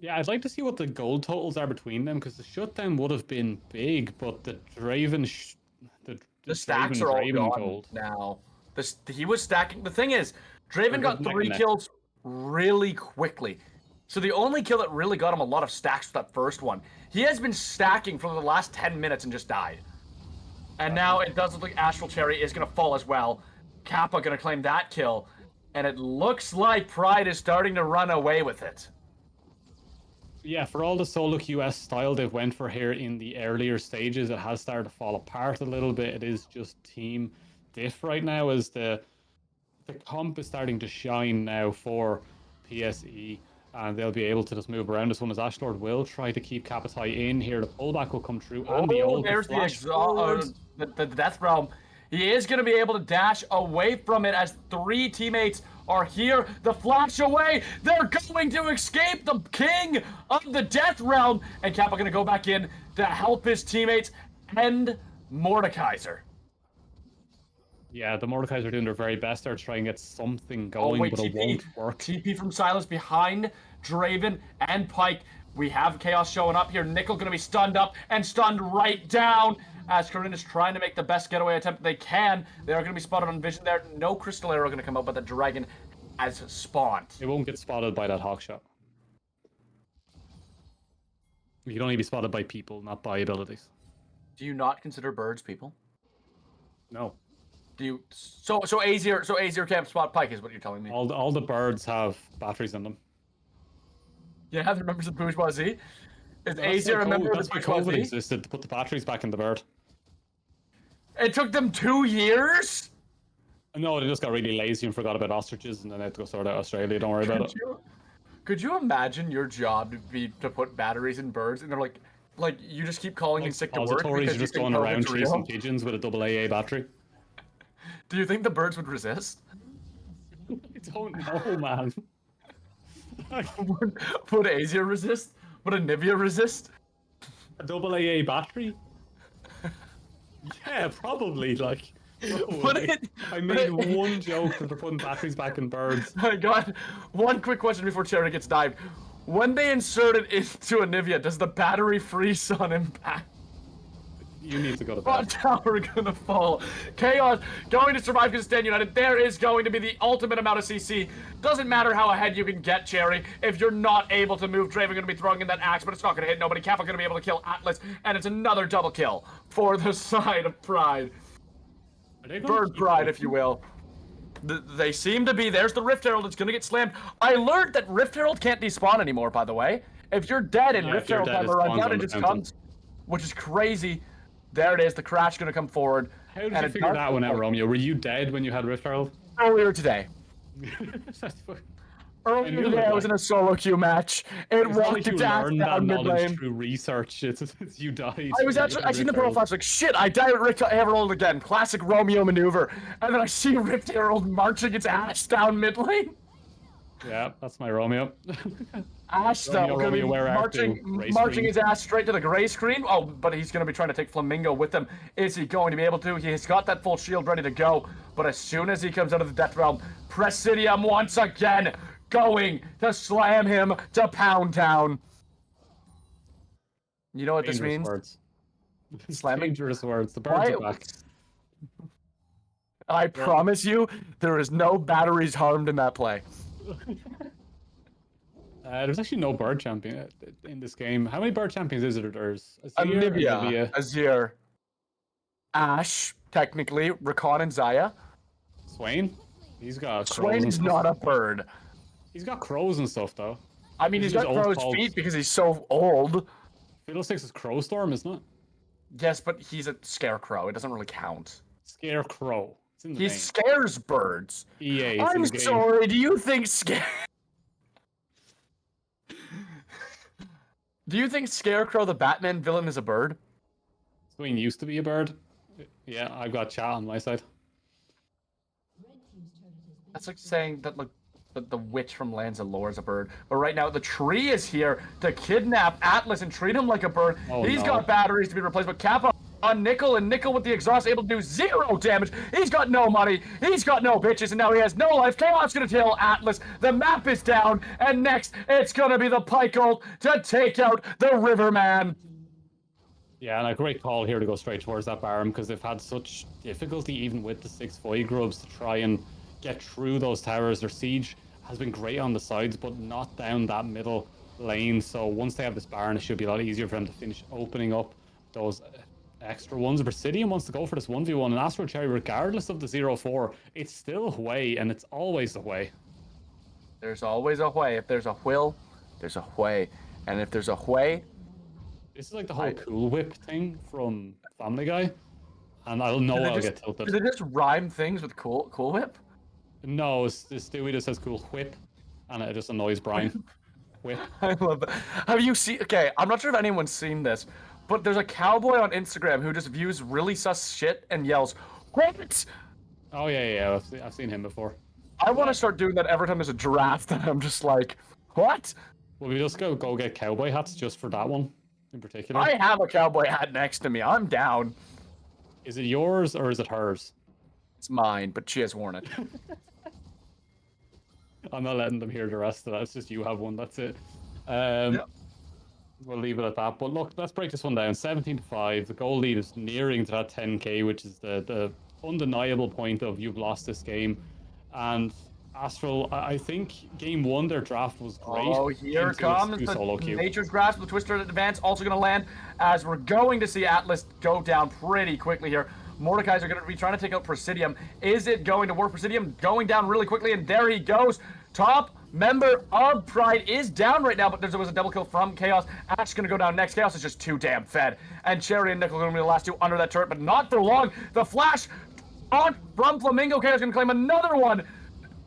Yeah, I'd like to see what the gold totals are between them, because the shutdown would have been big, but the Draven... The stacks are all gone gold now. He was stacking... The thing is, Draven got 3 kills really quickly. So the only kill that really got him a lot of stacks was that first one. He has been stacking for the last 10 minutes and just died. And now it does look like Astral Cherry is going to fall as well. Kappa going to claim that kill. And it looks like Pride is starting to run away with it. Yeah, for all the solo QS style they've went for here in the earlier stages, it has started to fall apart a little bit. It is just team diff right now, as the comp is starting to shine now for PSE, and they'll be able to just move around. This one as Ashlord will try to keep Kapitai in here. The pullback will come through, and the old there's the Death Realm. He is going to be able to dash away from it as 3 teammates are here. The flash away. They're going to escape the king of the Death Realm. And Kappa going to go back in to help his teammates and Mordekaiser. Yeah, the Mordekaiser are doing their very best there to try and get something going, but it won't work. TP from Silence behind Draven and Pike. We have Chaos showing up here. Nickel going to be stunned up and stunned right down as Corinne is trying to make the best getaway attempt they can. They are going to be spotted on vision there. No Crystal Arrow going to come out, but the Dragon has spawned. It won't get spotted by that hawk shot. You can only be spotted by people, not by abilities. Do you not consider birds people? No. Do you? So Azir can't spot Pike is what you're telling me. All the birds have batteries in them. Yeah, they're members of the bourgeoisie. Is No, Azir a member of that's the why COVID bourgeoisie? existed, to put the batteries back in the bird. It took them 2 years? No, they just got really lazy and forgot about ostriches, and then they had to go sort out Australia. Don't worry about it. Could you imagine your job to be to put batteries in birds, and they're like you just keep calling in sick to work Suppositories because are you just think going around COVID's real? chasing pigeons with a AA battery. Do you think the birds would resist? I don't know, man. Would Azir resist? Would Anivia resist? A AA battery? Yeah, probably. Like, Put it- I put made it- one joke that they're putting batteries back in birds. I got one quick question before Cherry gets dived. When they insert it into Anivia, does the battery freeze on impact? You need to go to Bot bed. tower gonna fall. Chaos going to survive because stand united. There is going to be the ultimate amount of CC. Doesn't matter how ahead you can get, Cherry. If you're not able to move, Draven gonna be throwing in that axe, but it's not gonna hit nobody. Kappa gonna be able to kill Atlas, and it's another double kill for the side of Pride. Are they gonna Bird keep Pride, going? if you will. They seem to be. There's the Rift Herald. It's gonna get slammed. I learned that Rift Herald can't despawn anymore, by the way. If you're dead and Yeah, Rift if you're Herald dead, it timer runs spawns out, on it the just fountain. comes, which is crazy. There it is. The crash gonna come forward. How did and you it figure does that one look out, like- Romeo? Were you dead when you had Rift Herald? Earlier today. That's fucking- Earlier knew today, that, I was like- in a solo queue match. It It's not walked like you its ass learned that down mid knowledge lane. through research. It's you died. I was when you actually, had I seen the Rift Herald. profile. I was like, shit, I died at Rift Herald again. Classic Romeo maneuver. And then I see Rift Herald marching its ass down mid lane. Yeah, that's my Romeo. Astral gonna be Romeo, where art thou? Gray marching screen. his ass straight to the gray screen. Oh, but he's gonna be trying to take Flamingo with him. Is he going to be able to? He's got that full shield ready to go. But as soon as he comes out of the Death Realm, Presidium once again going to slam him to Pound Town. You know what this Dangerous means? words. Slamming. Dangerous words. The birds are back. I promise you, there is no batteries harmed in that play. There's actually no bird champion in this game. How many bird champions is it? There's Anivia, Azir, Ashe, technically, Rakan and Zaya. Swain. He's got crows Swain and is stuff. not a bird. He's got crows and stuff though. I mean, He's he's got just old crow's bulbs. feet because he's so old. Fiddlesticks is Crowstorm, isn't it? Yes, but he's a scarecrow. It doesn't really count. Scarecrow. It's in the He name. scares birds. EA. It's in I'm the game. sorry, do you think Do you think Scarecrow, the Batman villain, is a bird? Swain used to be a bird. Yeah, I've got chat on my side. That's like saying that like the witch from Lands of Lore is a bird. But right now the tree is here to kidnap Atlas and treat him like a bird. Oh, He's no. got batteries to be replaced, but Kappa on Nickel, and Nickel with the exhaust able to do 0 damage. He's got no money, he's got no bitches, and now he has no life. Chaos gonna kill Atlas. The map is down, and next it's gonna be the Pike ult to take out the Riverman. Yeah, and a great call here to go straight towards that Baron because they've had such difficulty even with the 6 Void Grubs to try and get through those towers. Their siege has been great on the sides, but not down that middle lane. So once they have this Baron, it should be a lot easier for them to finish opening up those extra ones. Presidium wants to go for this 1v1, and Astral Cherry, regardless of the 0-4, it's still Hwei, and it's always the Hwei. There's always a way. If there's a will, there's a way. And if there's a way, This is like the whole Cool Whip thing from Family Guy, and I'll know I'll get tilted. Did they just rhyme things with Cool Whip? No, Stewie just says Cool Whip, and it just annoys Brian. Whip. I love that. Have you seen? Okay, I'm not sure if anyone's seen this, but there's a cowboy on Instagram who just views really sus shit and yells, "What?" Oh yeah. I've seen him before. I want to start doing that every time there's a draft, and I'm just like, "What?" Well, we just go get cowboy hats just for that one in particular. I have a cowboy hat next to me. I'm down. Is it yours or is it hers? It's mine, but she has worn it. I'm not letting them hear the rest of that. It's just you have one. That's it. We'll leave it at that. But look, let's break this one down. 17-5. The goal lead is nearing to that 10k, which is the undeniable point of you've lost this game. And Astral, I think game 1 their draft was great. Oh, here Game 2 is comes too solo the queue. Nature's Grasp. The Twister advance also going to land as we're going to see Atlas go down pretty quickly here. Mordecai's are going to be trying to take out Presidium. Is it going to work? Presidium going down really quickly, and there he goes. Top member of Pride is down right now, but there was a double kill from Chaos. Ash going to go down next. Chaos is just too damn fed. And Cherry and Nickel are going to be the last two under that turret, but not for long. The flash on from Flamingo. Chaos going to claim another one.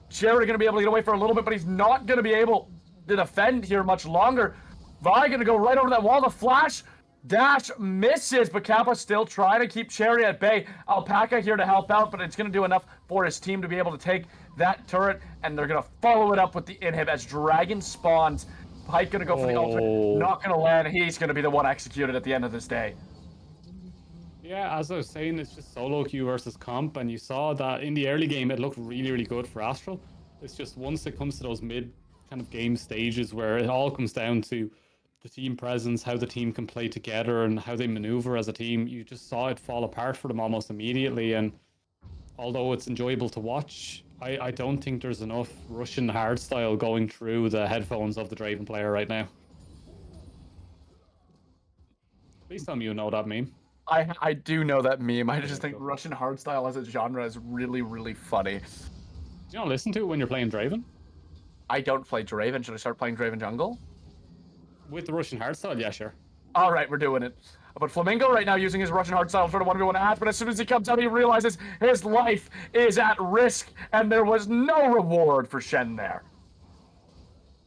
Cherry going to be able to get away for a little bit, but he's not going to be able to defend here much longer. Vi going to go right over that wall. The flash dash misses, but Kappa still trying to keep Cherry at bay. Alpaca here to help out, but it's going to do enough for his team to be able to take that turret, and they're going to follow it up with the inhib as Dragon spawns. Pike going to go for the ultimate. Not going to land. He's going to be the one executed at the end of this day. Yeah, as I was saying, it's just solo queue versus comp, and you saw that in the early game it looked really, really good for Astral. It's just once it comes to those mid kind of game stages where it all comes down to the team presence, how the team can play together, and how they maneuver as a team, you just saw it fall apart for them almost immediately. And although it's enjoyable to watch, I don't think there's enough Russian hardstyle going through the headphones of the Draven player right now. Please tell me you know that meme. I do know that meme. I Yeah, just think cool. Russian hardstyle as a genre is really, really funny. Do you not listen to it when you're playing Draven? I don't play Draven. Should I start playing Draven jungle? With the Russian hardstyle, yeah, sure. All right, we're doing it. But Flamingo right now using his Russian hardstyle for the 1v1 hatch, but as soon as he comes out, he realizes his life is at risk, and there was no reward for Shen there.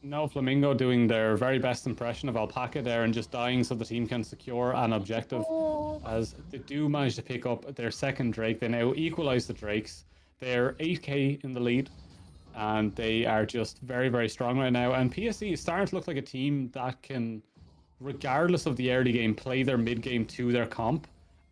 No, Flamingo doing their very best impression of Alpaca there and just dying so the team can secure an objective. As they do manage to pick up their second Drake, they now equalize the Drakes. They're 8k in the lead, and they are just very, very strong right now. And PSE is starting to look like a team that can, regardless of the early game, play their mid game to their comp.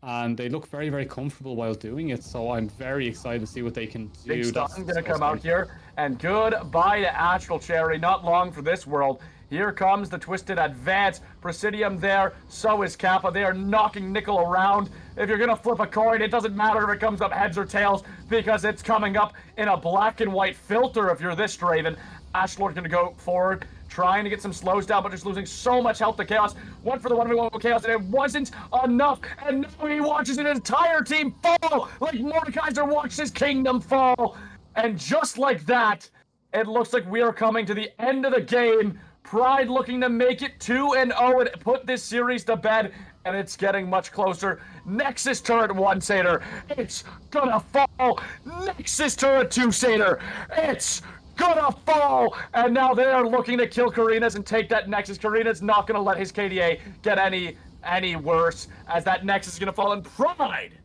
And they look very, very comfortable while doing it. So I'm very excited to see what they can do. Big Stun gonna come out here, and goodbye to Astral Cherry. Not long for this world. Here comes the Twisted Advance. Presidium there, so is Kappa. They are knocking Nickel around. If you're gonna flip a coin, it doesn't matter if it comes up heads or tails, because it's coming up in a black and white filter if you're this Draven. Ashlord's gonna go forward, trying to get some slows down, but just losing so much health to Chaos. Went for the 1v1 with Chaos, and it wasn't enough. And now he watches an entire team fall, like Mordekaiser watched his kingdom fall. And just like that, it looks like we are coming to the end of the game. Pride looking to make it 2-0 and put this series to bed, and it's getting much closer. Nexus turret 1 Satyr, it's gonna fall. Nexus turret 2 Satyr, it's gonna fall, and now they are looking to kill Karina's and take that Nexus. Karina's not gonna let his KDA get any worse, as that Nexus is gonna fall, and Pride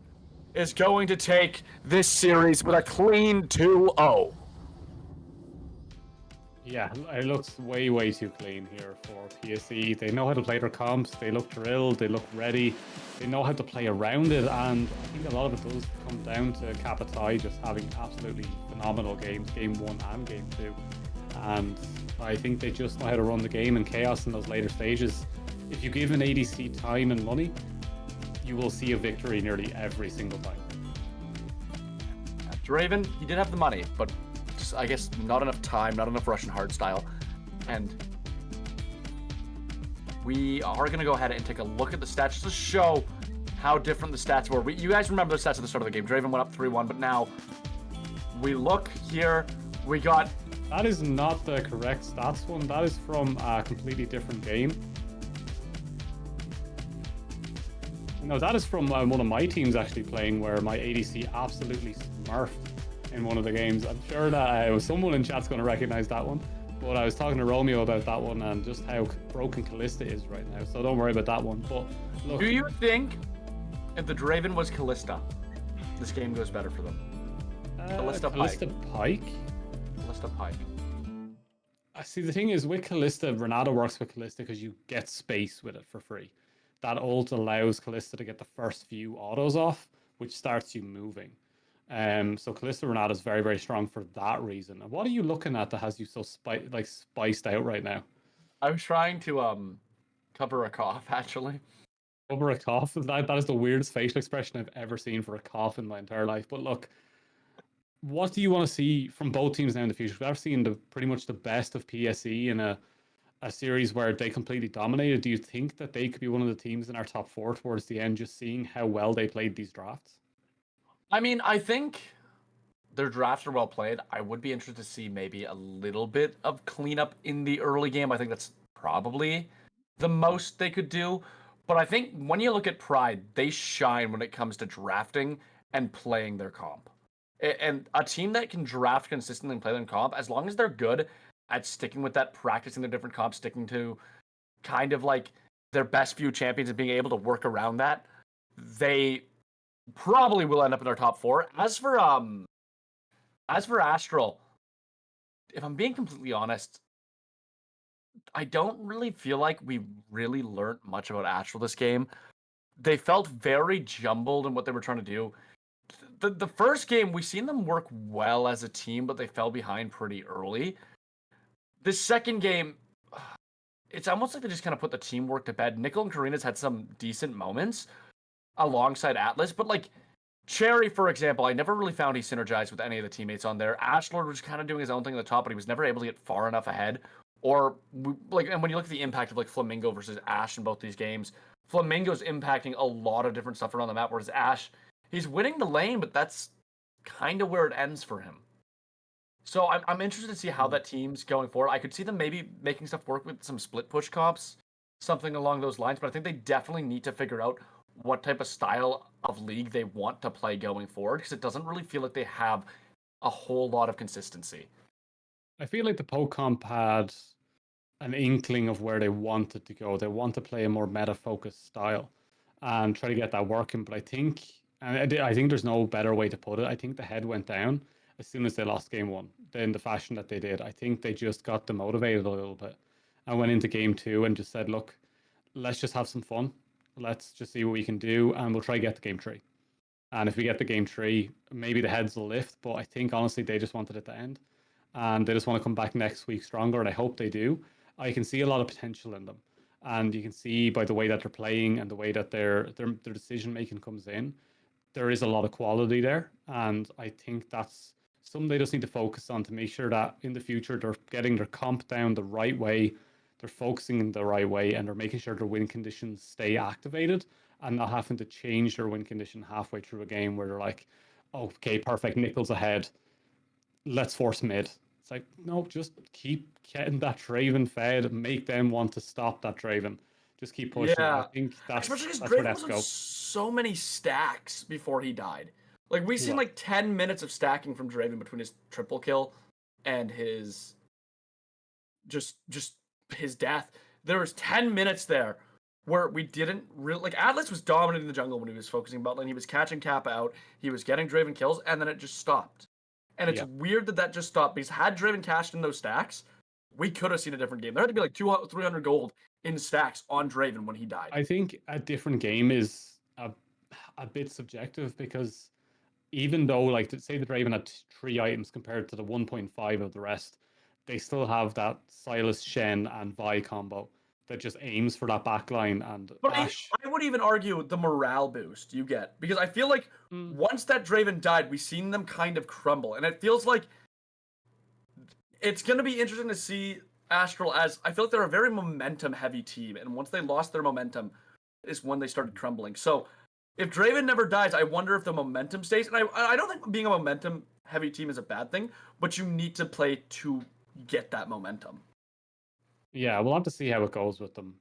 is going to take this series with a clean 2-0. Yeah, it looks way, way too clean here for PSE. They know how to play their comps, they look drilled, they look ready, they know how to play around it, and I think a lot of it does come down to Kapatai just having absolutely phenomenal games, game 1 and game 2. And I think they just know how to run the game and Chaos in those later stages. If you give an ADC time and money, you will see a victory nearly every single time. Draven, he did have the money, but just, I guess not enough time, not enough Russian hardstyle. And we are going to go ahead and take a look at the stats just to show how different the stats were. You guys remember the stats at the start of the game. Draven went up 3-1, but now we look here. We got... That is not the correct stats one. That is from a completely different game. No, that is from one of my teams actually playing, where my ADC absolutely smurfed in one of the games. I'm sure that someone in chat's going to recognize that one. But I was talking to Romeo about that one and just how broken Callista is right now. So don't worry about that one. But look, do you think if the Draven was Callista, this game goes better for them? Callista Pike? Callista Pike. I see, the thing is with Callista, Renato works with Callista because you get space with it for free. That ult allows Callista to get the first few autos off, which starts you moving. So Callista Renata is very, very strong for that reason. And what are you looking at that has you so spiced out right now? I was trying to cover a cough, actually. Cover a cough? That is the weirdest facial expression I've ever seen for a cough in my entire life. But look, what do you want to see from both teams now in the future? We've seen pretty much the best of PSE in a series where they completely dominated. Do you think that they could be one of the teams in our top 4 towards the end, just seeing how well they played these drafts? I mean, I think their drafts are well played. I would be interested to see maybe a little bit of cleanup in the early game. I think that's probably the most they could do. But I think when you look at Pride, they shine when it comes to drafting and playing their comp. And a team that can draft consistently and play their comp, as long as they're good at sticking with that, practicing their different comps, sticking to kind of like their best few champions and being able to work around that, they probably will end up in our top 4. As for Astral, if I'm being completely honest, I don't really feel like we really learned much about Astral this game. they felt very jumbled in what they were trying to do. The first game, we seen them work well as a team, but they fell behind pretty early. The second game, it's almost like they just kind of put the teamwork to bed. Nickel and Karina's had some decent moments alongside Atlas, but like Cherry, for example, I never really found he synergized with any of the teammates on there. Astral was kind of doing his own thing at the top, but he was never able to get far enough ahead. Or like, and when you look at the impact of like Flamingo versus Ash in both these games, Flamingo's impacting a lot of different stuff around the map, whereas Ash, he's winning the lane, but that's kind of where it ends for him. So I'm interested to see how that team's going forward. I could see them maybe making stuff work with some split push comps, something along those lines. But I think they definitely need to figure out what type of style of league they want to play going forward, because it doesn't really feel like they have a whole lot of consistency. I feel like the Poke Comp had an inkling of where they wanted to go. They want to play a more meta-focused style and try to get that working. But I think, and I think there's no better way to put it. I think the head went down as soon as they lost game one, in the fashion that they did. I think they just got demotivated a little bit and went into game two and just said, look, let's just have some fun. Let's just see what we can do, and we'll try to get the game three. And if we get the game three, maybe the heads will lift. But I think honestly, they just wanted it to end, and they just want to come back next week stronger. And I hope they do. I can see a lot of potential in them, and you can see by the way that they're playing and the way that their decision making comes in, there is a lot of quality there. And I think that's something they just need to focus on to make sure that in the future they're getting their comp down the right way, they're focusing in the right way, and they're making sure their win conditions stay activated and not having to change their win condition halfway through a game where they're like, okay, perfect, Nickel's ahead, let's force mid. It's like, no, just keep getting that Draven fed, make them want to stop that Draven. Just keep pushing. I Yeah, think especially because that's where Draven they have was to on go. so many stacks before he died. Like we He seen was. like 10 minutes of stacking from Draven between his triple kill and his just his death. There was 10 minutes there where we didn't really like Atlas was dominating the jungle when he was focusing bot lane. He was catching Kappa out, he was getting Draven kills, and then it just stopped. And it's Yeah. weird that that just stopped, because had Draven cashed in those stacks, we could have seen a different game. There had to be like 200, 300 gold in stacks on Draven when he died. I think a different game is a bit subjective, because even though, like, say the Draven had 3 items compared to the 1.5 of the rest, they still have that Silas, Shen, and Vi combo that just aims for that backline. And But Ash, I would even argue the morale boost you get, because I feel like once that Draven died, we've seen them kind of crumble, and it feels like it's going to be interesting to see Astral, as I feel like they're a very momentum heavy team, and once they lost their momentum is when they started crumbling. So if Draven never dies, I wonder if the momentum stays. And I don't think being a momentum heavy team is a bad thing, but you need to play to get that momentum. yeah, we'll have to see how it goes with them.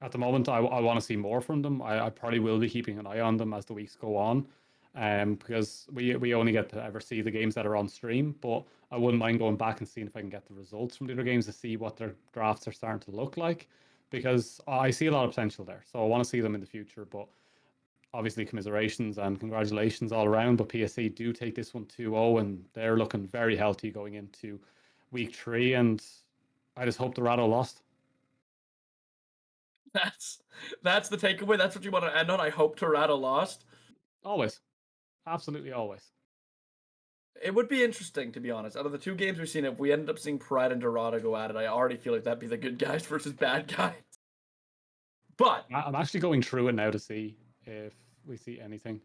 At the moment, I want to see more from them. I probably will be keeping an eye on them as the weeks go on, because we only get to ever see the games that are on stream. But I wouldn't mind going back and seeing if I can get the results from the other games to see what their drafts are starting to look like, because I see a lot of potential there. So I want to see them in the future. But obviously, commiserations and congratulations all around. But PSC do take this one 2-0, and they're looking very healthy going into week 3. And I just hope the Ratto lost. That's the takeaway. That's what you want to end on. I hope Torado lost. Always. Absolutely always. It would be interesting, to be honest. Out of the two games we've seen, if we ended up seeing Pride and Dorado go at it, I already feel like that'd be the good guys versus bad guys. But I'm actually going through it now to see if we see anything.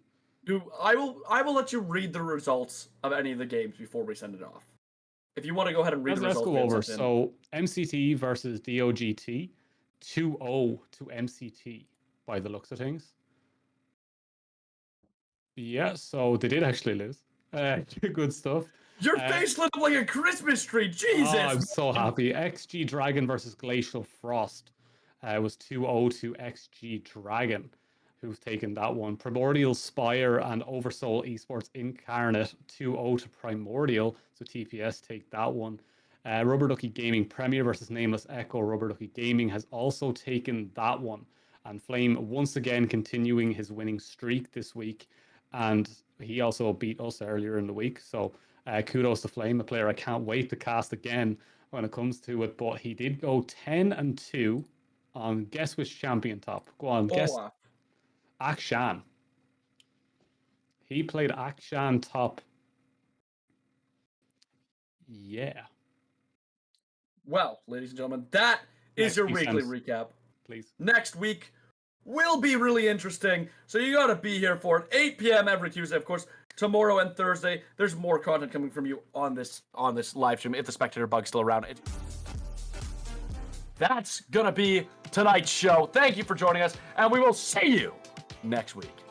I will let you read the results of any of the games before we send it off. If you want to go ahead and read the Let's results. go we had over. sent in. So MCT versus DOGT, 2-0 to MCT by the looks of things. Yeah, so they did actually lose. Good stuff. Your face lit up like a Christmas tree. Jesus. Oh, I'm so happy. XG Dragon versus Glacial Frost was 2-0 to XG Dragon, who've taken that one. Primordial Spire and Oversoul Esports Incarnate 2-0 to Primordial, so TPS take that one. Rubber Ducky Gaming Premier versus Nameless Echo. Rubber Ducky Gaming has also taken that one. And Flame once again continuing his winning streak this week. And he also beat us earlier in the week. So kudos to Flame, a player I can't wait to cast again when it comes to it. But he did go 10-2 on guess which champion top. Go on, guess. Olaf. Akshan. He played Akshan top. Yeah. Well, ladies and gentlemen, that is Next your week's weekly ends. recap. Please. Next week will be really interesting, so you gotta be here for it. 8 p.m. every Tuesday, of course. Tomorrow and Thursday, there's more content coming from you on this live stream if the spectator bug's still around. That's gonna be tonight's show. Thank you for joining us, and we will see you next week.